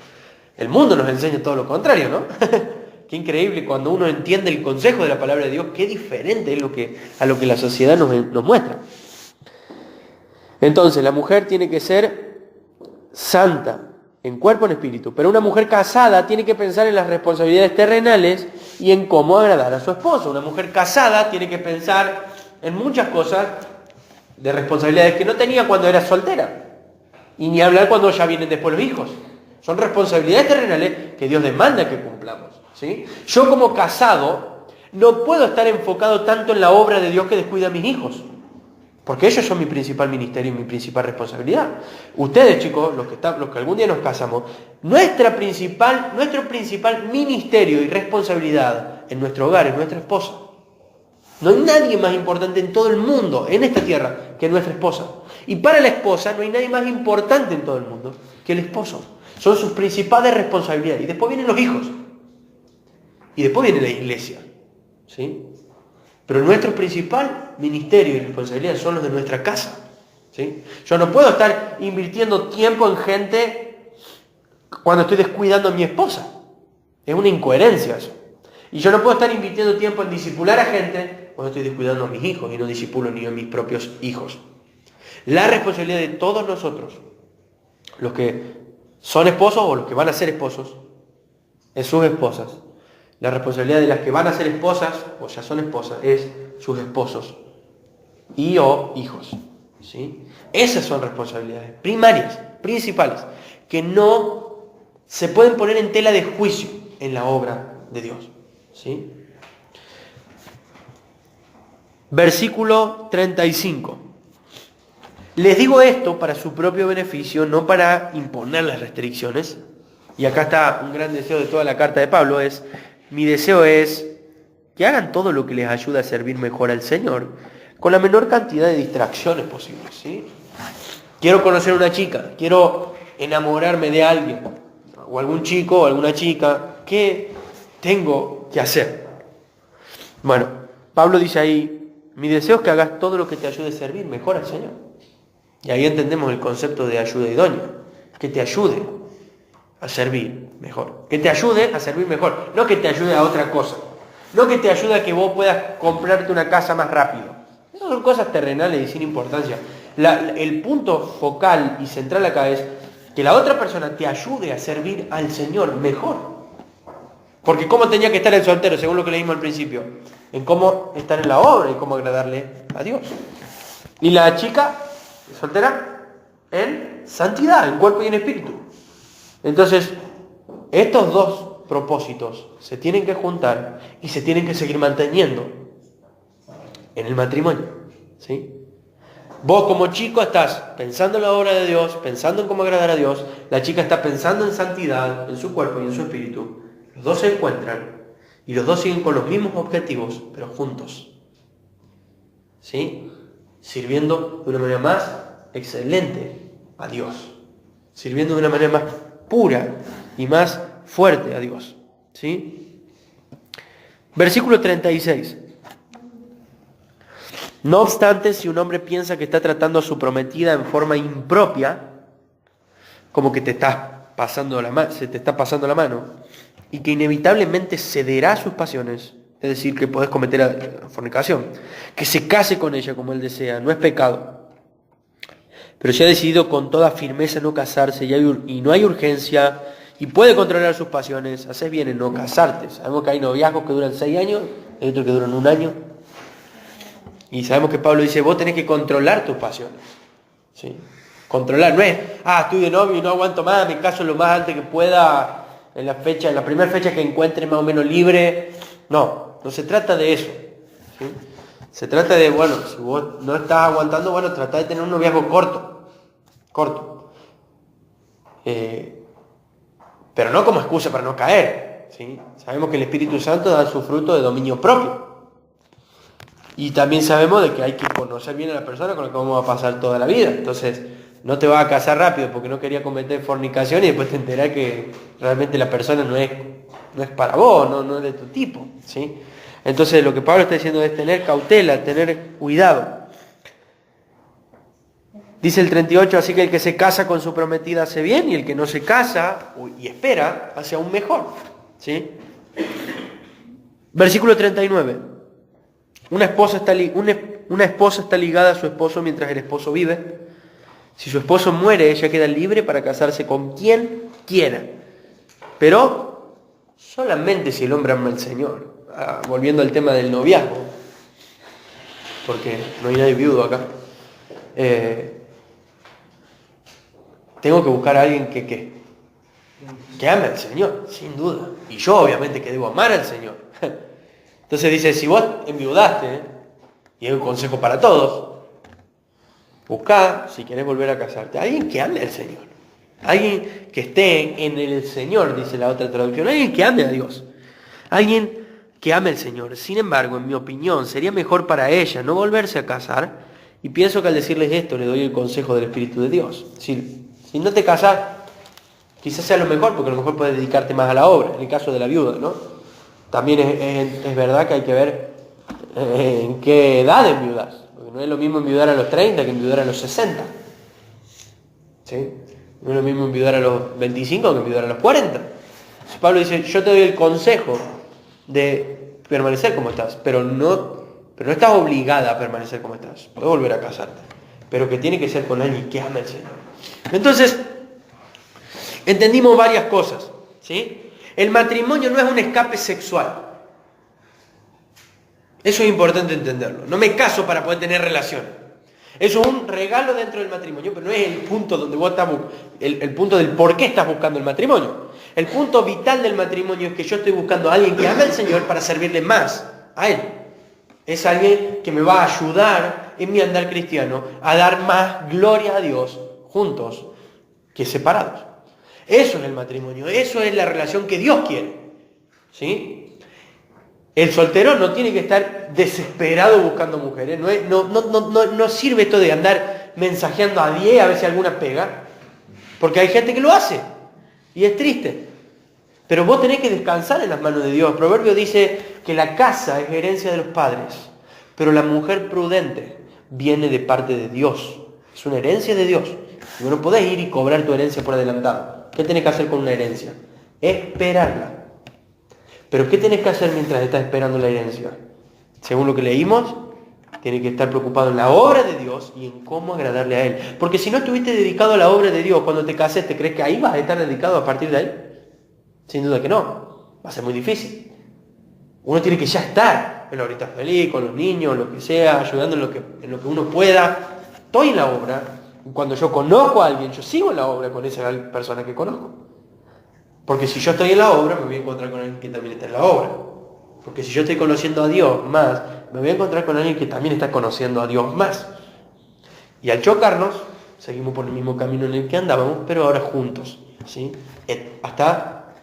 El mundo nos enseña todo lo contrario, ¿no? Qué increíble cuando uno entiende el consejo de la palabra de Dios, qué diferente es a lo que la sociedad nos muestra. Entonces, la mujer tiene que ser santa, en cuerpo y en espíritu. Pero una mujer casada tiene que pensar en las responsabilidades terrenales y en cómo agradar a su esposo. Una mujer casada tiene que pensar en muchas cosas de responsabilidades que no tenía cuando era soltera. Y ni hablar cuando ya vienen después los hijos. Son responsabilidades terrenales que Dios demanda que cumplamos. ¿Sí? Yo como casado no puedo estar enfocado tanto en la obra de Dios que descuida a mis hijos. Porque ellos son mi principal ministerio y mi principal responsabilidad. Ustedes, chicos, los que algún día nos casamos, nuestro principal ministerio y responsabilidad en nuestro hogar es nuestra esposa. No hay nadie más importante en todo el mundo, en esta tierra, que nuestra esposa. Y para la esposa no hay nadie más importante en todo el mundo que el esposo. Son sus principales responsabilidades. Y después vienen los hijos. Y después viene la iglesia. ¿Sí? Pero nuestro principal ministerio y responsabilidad son los de nuestra casa. ¿Sí? Yo no puedo estar invirtiendo tiempo en gente cuando estoy descuidando a mi esposa. Es una incoherencia eso. Y yo no puedo estar invirtiendo tiempo en discipular a gente cuando estoy descuidando a mis hijos y no discipulo ni a mis propios hijos. La responsabilidad de todos nosotros, los que son esposos o los que van a ser esposos, es sus esposas. La responsabilidad de las que van a ser esposas o ya son esposas es sus esposos y o hijos. ¿Sí? Esas son responsabilidades primarias, principales, que no se pueden poner en tela de juicio en la obra de Dios. ¿Sí? Versículo 35. Les digo esto para su propio beneficio, no para imponer las restricciones. Y acá está un gran deseo de toda la carta de Pablo, mi deseo es que hagan todo lo que les ayude a servir mejor al Señor, con la menor cantidad de distracciones posibles. ¿Sí? Quiero conocer a una chica, quiero enamorarme de alguien, o algún chico o alguna chica. ¿Qué tengo que hacer? Bueno, Pablo dice ahí, mi deseo es que hagas todo lo que te ayude a servir mejor al Señor. Y ahí entendemos el concepto de ayuda idónea, que te ayude a servir mejor. Que te ayude a servir mejor, no que te ayude a otra cosa. No que te ayude a que vos puedas comprarte una casa más rápido. Esas son cosas terrenales y sin importancia. El punto focal y central acá es que la otra persona te ayude a servir al Señor mejor. Porque cómo tenía que estar el soltero, según lo que leímos al principio, en cómo estar en la obra y cómo agradarle a Dios. Y la chica soltera en santidad, en cuerpo y en espíritu. Entonces, estos dos propósitos se tienen que juntar y se tienen que seguir manteniendo en el matrimonio. ¿Sí? Vos como chico estás pensando en la obra de Dios, pensando en cómo agradar a Dios. La chica está pensando en santidad, en su cuerpo y en su espíritu. Los dos se encuentran y los dos siguen con los mismos objetivos, pero juntos. ¿Sí? Sirviendo de una manera más excelente a Dios. Sirviendo de una manera más pura y más fuerte a Dios. ¿Sí? Versículo 36. No obstante, si un hombre piensa que está tratando a su prometida en forma impropia, como que se te está pasando la mano, y que inevitablemente cederá a sus pasiones, es decir, que podés cometer fornicación, que se case con ella como él desea, no es pecado. Pero si ha decidido con toda firmeza no casarse y no hay urgencia y puede controlar sus pasiones, haces bien en no casarte. Sabemos que hay noviazgos que duran 6 años, hay otros que duran 1 año. Y sabemos que Pablo dice, vos tenés que controlar tus pasiones. ¿Sí? Controlar, no es, estoy de novio y no aguanto más, me caso lo más antes que pueda, en la primera fecha que encuentre más o menos libre. No se trata de eso. ¿Sí? Se trata de, si vos no estás aguantando, trata de tener un noviazgo corto. Pero no como excusa para no caer. ¿Sí? Sabemos que el Espíritu Santo da su fruto de dominio propio. Y también sabemos de que hay que conocer bien a la persona con la que vamos a pasar toda la vida. Entonces, no te vas a casar rápido porque no querías cometer fornicación y después te enterás que realmente la persona no es para vos, no es de tu tipo. ¿Sí? Entonces, lo que Pablo está diciendo es tener cautela, tener cuidado. Dice el 38, así que el que se casa con su prometida hace bien y el que no se casa y espera hace aún mejor. ¿Sí? Versículo 39. Una esposa está ligada a su esposo mientras el esposo vive. Si su esposo muere, ella queda libre para casarse con quien quiera. Pero solamente si el hombre ama al Señor. Volviendo al tema del noviazgo, porque no hay nadie viudo acá. Tengo que buscar a alguien que ame al Señor, sin duda. Y yo obviamente que debo amar al Señor. Entonces dice, si vos enviudaste, y es un consejo para todos, Buscá, si querés volver a casarte, alguien que ame al Señor. Alguien que esté en el Señor, dice la otra traducción. Alguien que ame a Dios. Alguien que ame al Señor. Sin embargo, en mi opinión, sería mejor para ella no volverse a casar. Y pienso que al decirles esto, le doy el consejo del Espíritu de Dios. Si no te casas, quizás sea lo mejor, porque a lo mejor puedes dedicarte más a la obra. En el caso de la viuda, ¿no? También es verdad que hay que ver en qué edad enviudas. Porque no es lo mismo enviudar a los 30 que enviudar a los 60. ¿Sí? No es lo mismo enviudar a los 25 que enviudar a los 40. Entonces Pablo dice, yo te doy el consejo de permanecer como estás, pero no estás obligada a permanecer como estás. Puedes volver a casarte, pero que tiene que ser con alguien que ama al Señor. Entonces, entendimos varias cosas, ¿sí? El matrimonio no es un escape sexual. Eso es importante entenderlo. No me caso para poder tener relaciones. Eso es un regalo dentro del matrimonio, pero no es el punto donde vos estás el punto del por qué estás buscando el matrimonio. El punto vital del matrimonio es que yo estoy buscando a alguien que ame al Señor para servirle más a Él. Es alguien que me va a ayudar en mi andar cristiano a dar más gloria a Dios juntos que separados. Eso es el matrimonio, eso es la relación que Dios quiere. ¿Sí? El soltero no tiene que estar desesperado buscando mujeres. No sirve esto de andar mensajeando a 10 a ver si alguna pega. Porque hay gente que lo hace. Y es triste. Pero vos tenés que descansar en las manos de Dios. El proverbio dice que la casa es herencia de los padres. Pero la mujer prudente viene de parte de Dios. Es una herencia de Dios. Vos no podés ir y cobrar tu herencia por adelantado. ¿Qué tenés que hacer con una herencia? Esperarla. Pero ¿qué tenés que hacer mientras estás esperando la herencia? Según lo que leímos, tienes que estar preocupado en la obra de Dios y en cómo agradarle a Él. Porque si no estuviste dedicado a la obra de Dios cuando te cases, ¿te crees que ahí vas a estar dedicado a partir de ahí? Sin duda que no. Va a ser muy difícil. Uno tiene que ya estar en la horita feliz, con los niños, lo que sea, ayudando en lo que uno pueda. Estoy en la obra. Y cuando yo conozco a alguien, yo sigo en la obra con esa persona que conozco. Porque si yo estoy en la obra, me voy a encontrar con alguien que también está en la obra. Porque si yo estoy conociendo a Dios más, me voy a encontrar con alguien que también está conociendo a Dios más. Y al chocarnos, seguimos por el mismo camino en el que andábamos, pero ahora juntos, ¿sí? Hasta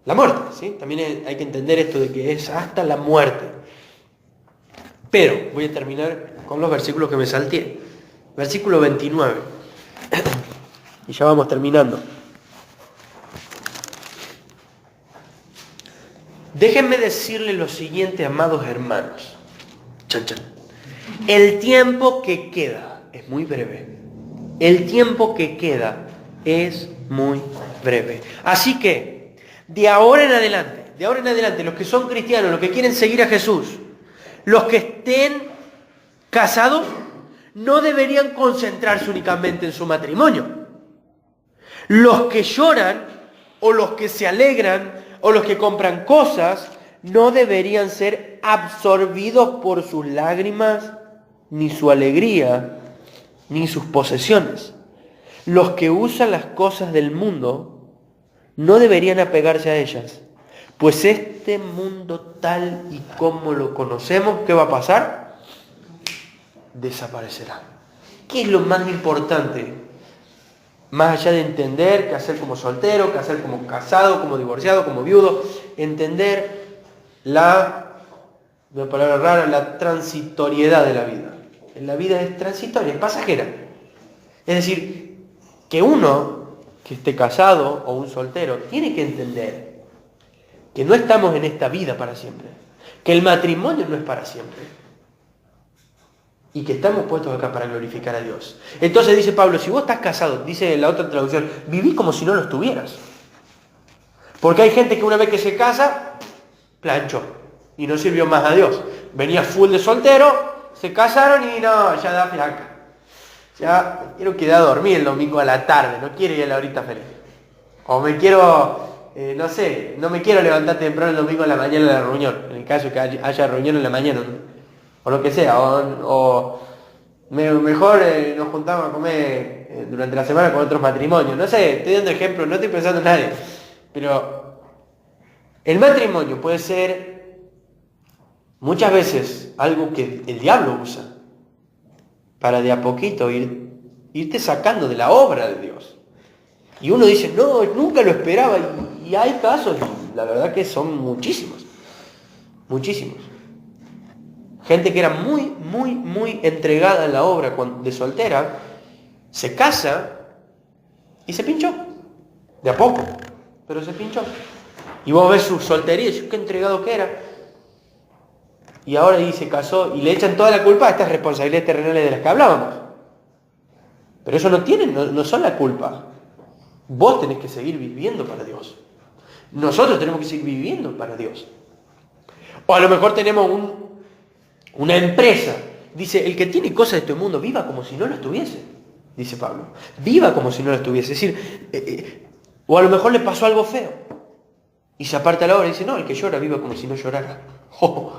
la muerte, ¿sí? También hay que entender esto de que es hasta la muerte. Pero voy a terminar con los versículos que me salté. Versículo 29. Y ya vamos terminando. Déjenme decirles lo siguiente, amados hermanos. Chan, chan. El tiempo que queda es muy breve. El tiempo que queda es muy breve. Así que, de ahora en adelante, los que son cristianos, los que quieren seguir a Jesús, los que estén casados, no deberían concentrarse únicamente en su matrimonio. Los que lloran o los que se alegran o los que compran cosas, no deberían ser absorbidos por sus lágrimas, ni su alegría, ni sus posesiones. Los que usan las cosas del mundo no deberían apegarse a ellas, pues este mundo tal y como lo conocemos, ¿qué va a pasar? Desaparecerá. ¿Qué es lo más importante? Más allá de entender qué hacer como soltero, qué hacer como casado, como divorciado, como viudo, entender una palabra rara, la transitoriedad de la vida. La vida es transitoria, es pasajera. Es decir, que uno que esté casado o un soltero tiene que entender que no estamos en esta vida para siempre, que el matrimonio no es para siempre. Y que estamos puestos acá para glorificar a Dios. Entonces dice Pablo, si vos estás casado, dice la otra traducción, viví como si no lo estuvieras. Porque hay gente que una vez que se casa, planchó y no sirvió más a Dios. Venía full de soltero, se casaron y no, ya da flaca. Ya quiero quedar a dormir el domingo a la tarde, no quiero ir a la horita feliz. O me quiero, no me quiero levantar temprano el domingo a la mañana de la reunión, en el caso que haya reunión en la mañana, ¿no? O lo que sea, mejor nos juntamos a comer durante la semana con otros matrimonios. No sé, estoy dando ejemplos, no estoy pensando en nadie. Pero el matrimonio puede ser muchas veces algo que el diablo usa para de a poquito irte sacando de la obra de Dios. Y uno dice, no, nunca lo esperaba. Y hay casos, y la verdad que son muchísimos. Muchísimos. Gente que era muy, muy, muy entregada en la obra de soltera, se casa y se pinchó. De a poco, pero se pinchó. Y vos ves su soltería y dices, qué entregado que era. Y ahora se casó y le echan toda la culpa a estas responsabilidades terrenales de las que hablábamos. Pero eso no son la culpa. Vos tenés que seguir viviendo para Dios. Nosotros tenemos que seguir viviendo para Dios. O a lo mejor tenemos una empresa. Dice, el que tiene cosas de este mundo, viva como si no lo estuviese. Dice Pablo. Viva como si no lo estuviese. Es decir, o a lo mejor le pasó algo feo. Y se aparta la obra y dice, no, el que llora viva como si no llorara. Oh.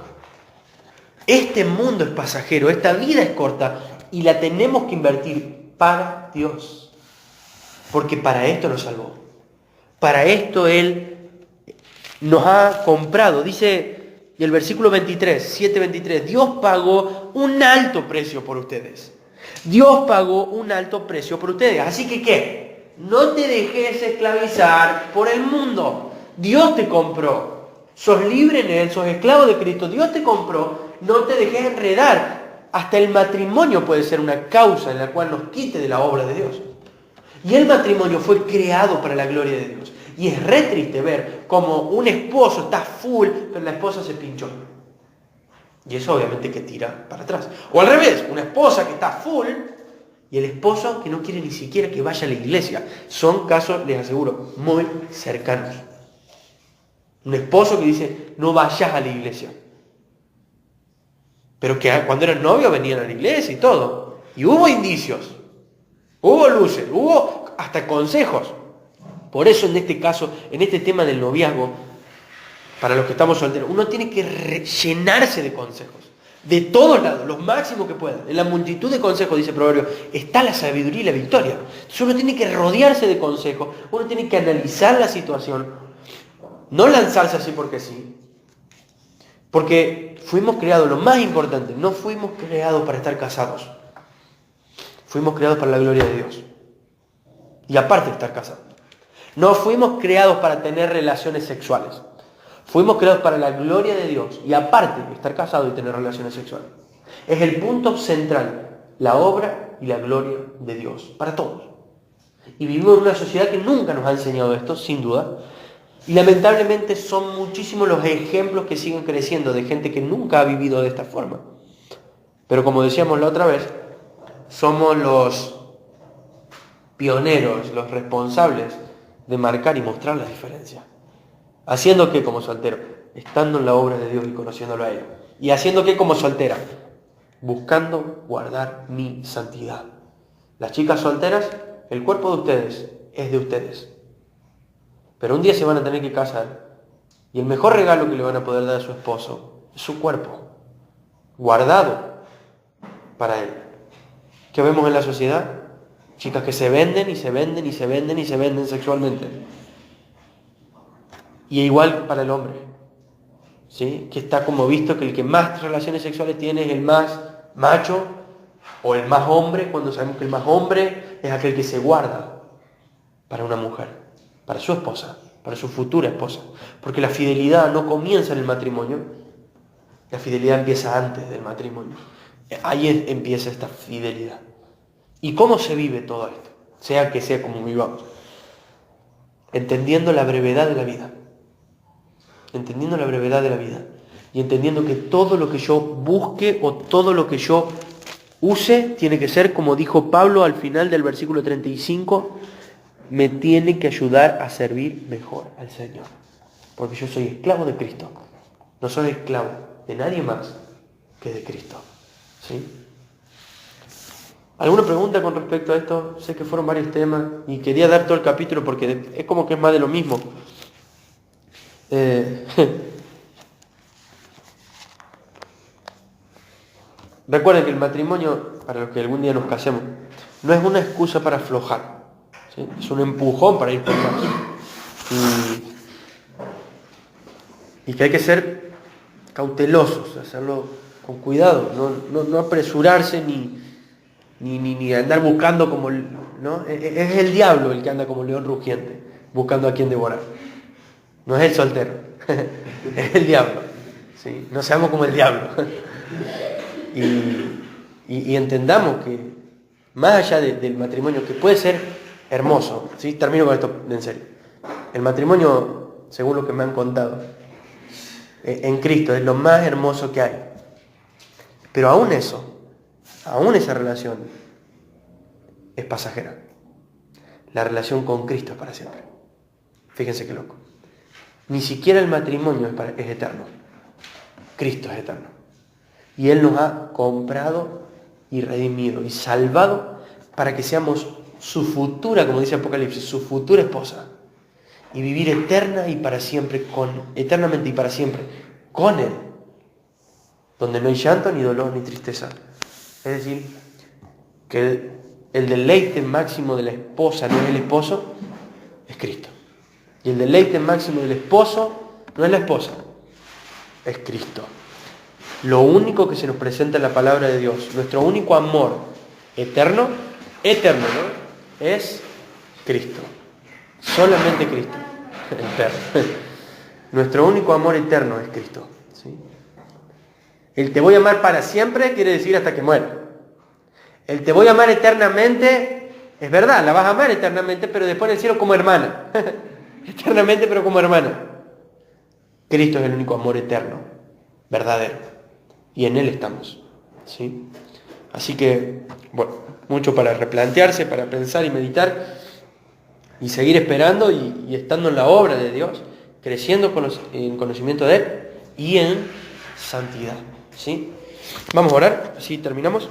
Este mundo es pasajero, esta vida es corta y la tenemos que invertir para Dios. Porque para esto nos salvó. Para esto Él nos ha comprado. Dice el versículo 23, 7:23, Dios pagó un alto precio por ustedes. Dios pagó un alto precio por ustedes. Así que, ¿qué? No te dejes esclavizar por el mundo. Dios te compró. Sos libre en Él, sos esclavo de Cristo. Dios te compró. No te dejes enredar. Hasta el matrimonio puede ser una causa en la cual nos quite de la obra de Dios. Y el matrimonio fue creado para la gloria de Dios. Y es re triste ver como un esposo está full, pero la esposa se pinchó. Y eso obviamente que tira para atrás. O al revés, una esposa que está full y el esposo que no quiere ni siquiera que vaya a la iglesia. Son casos, les aseguro, muy cercanos. Un esposo que dice, no vayas a la iglesia. Pero que cuando eran novios venían a la iglesia y todo. Y hubo indicios. Hubo luces, hubo hasta consejos. Por eso en este caso, en este tema del noviazgo, para los que estamos solteros, uno tiene que llenarse de consejos. De todos lados, los máximos que puedan. En la multitud de consejos, dice Proverbio, está la sabiduría y la victoria. Entonces uno tiene que rodearse de consejos, uno tiene que analizar la situación, no lanzarse así porque sí. Porque fuimos creados, lo más importante, no fuimos creados para estar casados. Fuimos creados para la gloria de Dios. Y aparte de estar casados. No fuimos creados para tener relaciones sexuales. Fuimos creados para la gloria de Dios. Y aparte de estar casados y tener relaciones sexuales. Es el punto central. La obra y la gloria de Dios. Para todos. Y vivimos en una sociedad que nunca nos ha enseñado esto, sin duda. Y lamentablemente son muchísimos los ejemplos que siguen creciendo de gente que nunca ha vivido de esta forma. Pero como decíamos la otra vez, somos los pioneros, los responsables de marcar y mostrar la diferencia. ¿Haciendo qué como soltero? Estando en la obra de Dios y conociéndolo a Él. ¿Y haciendo qué como soltera? Buscando guardar mi santidad. Las chicas solteras, el cuerpo de ustedes es de ustedes. Pero un día se van a tener que casar y el mejor regalo que le van a poder dar a su esposo es su cuerpo, guardado para él. ¿Qué vemos en la sociedad? Chicas que se venden y se venden y se venden y se venden sexualmente. Y igual para el hombre, ¿sí? Que está como visto que el que más relaciones sexuales tiene es el más macho o el más hombre, cuando sabemos que el más hombre es aquel que se guarda para una mujer. Para su esposa, para su futura esposa. Porque la fidelidad no comienza en el matrimonio, la fidelidad empieza antes del matrimonio. Ahí empieza esta fidelidad. ¿Y cómo se vive todo esto? Sea que sea como vivamos. Entendiendo la brevedad de la vida. Entendiendo la brevedad de la vida. Y entendiendo que todo lo que yo busque o todo lo que yo use tiene que ser, como dijo Pablo al final del versículo 35, me tiene que ayudar a servir mejor al Señor. Porque yo soy esclavo de Cristo. No soy esclavo de nadie más que de Cristo. ¿Sí? ¿Alguna pregunta con respecto a esto? Sé que fueron varios temas y quería dar todo el capítulo porque es como que es más de lo mismo. Recuerden que el matrimonio, para los que algún día nos casemos, no es una excusa para aflojar. ¿Sí? Es un empujón para ir por más. Y que hay que ser cautelosos, hacerlo con cuidado, no apresurarse ni andar buscando como, ¿no? Es el diablo el que anda como león rugiente, buscando a quien devorar. No es el soltero, es el diablo. ¿Sí? No seamos como el diablo. Y entendamos que más allá del matrimonio, que puede ser hermoso, ¿sí? Termino con esto en serio. El matrimonio, según lo que me han contado, en Cristo es lo más hermoso que hay. Pero aún eso, aún esa relación es pasajera. La relación con Cristo es para siempre. Fíjense qué loco. Ni siquiera el matrimonio es eterno. Cristo es eterno. Y Él nos ha comprado y redimido y salvado para que seamos su futura, como dice Apocalipsis, su futura esposa. Y vivir eternamente y para siempre con Él. Donde no hay llanto, ni dolor, ni tristeza. Es decir, que el deleite máximo de la esposa no es el esposo, es Cristo. Y el deleite máximo del esposo no es la esposa, es Cristo. Lo único que se nos presenta en la palabra de Dios, nuestro único amor eterno, ¿no? Es Cristo. Solamente Cristo. Eterno. Nuestro único amor eterno es Cristo. ¿Sí? El te voy a amar para siempre quiere decir hasta que muera. El te voy a amar eternamente, es verdad, la vas a amar eternamente, pero después en el cielo como hermana. Eternamente, pero como hermana. Cristo es el único amor eterno, verdadero. Y en Él estamos. ¿Sí? Así que, bueno, mucho para replantearse, para pensar y meditar, y seguir esperando y estando en la obra de Dios, creciendo en conocimiento de Él y en santidad. ¿Sí? Vamos a orar, así terminamos.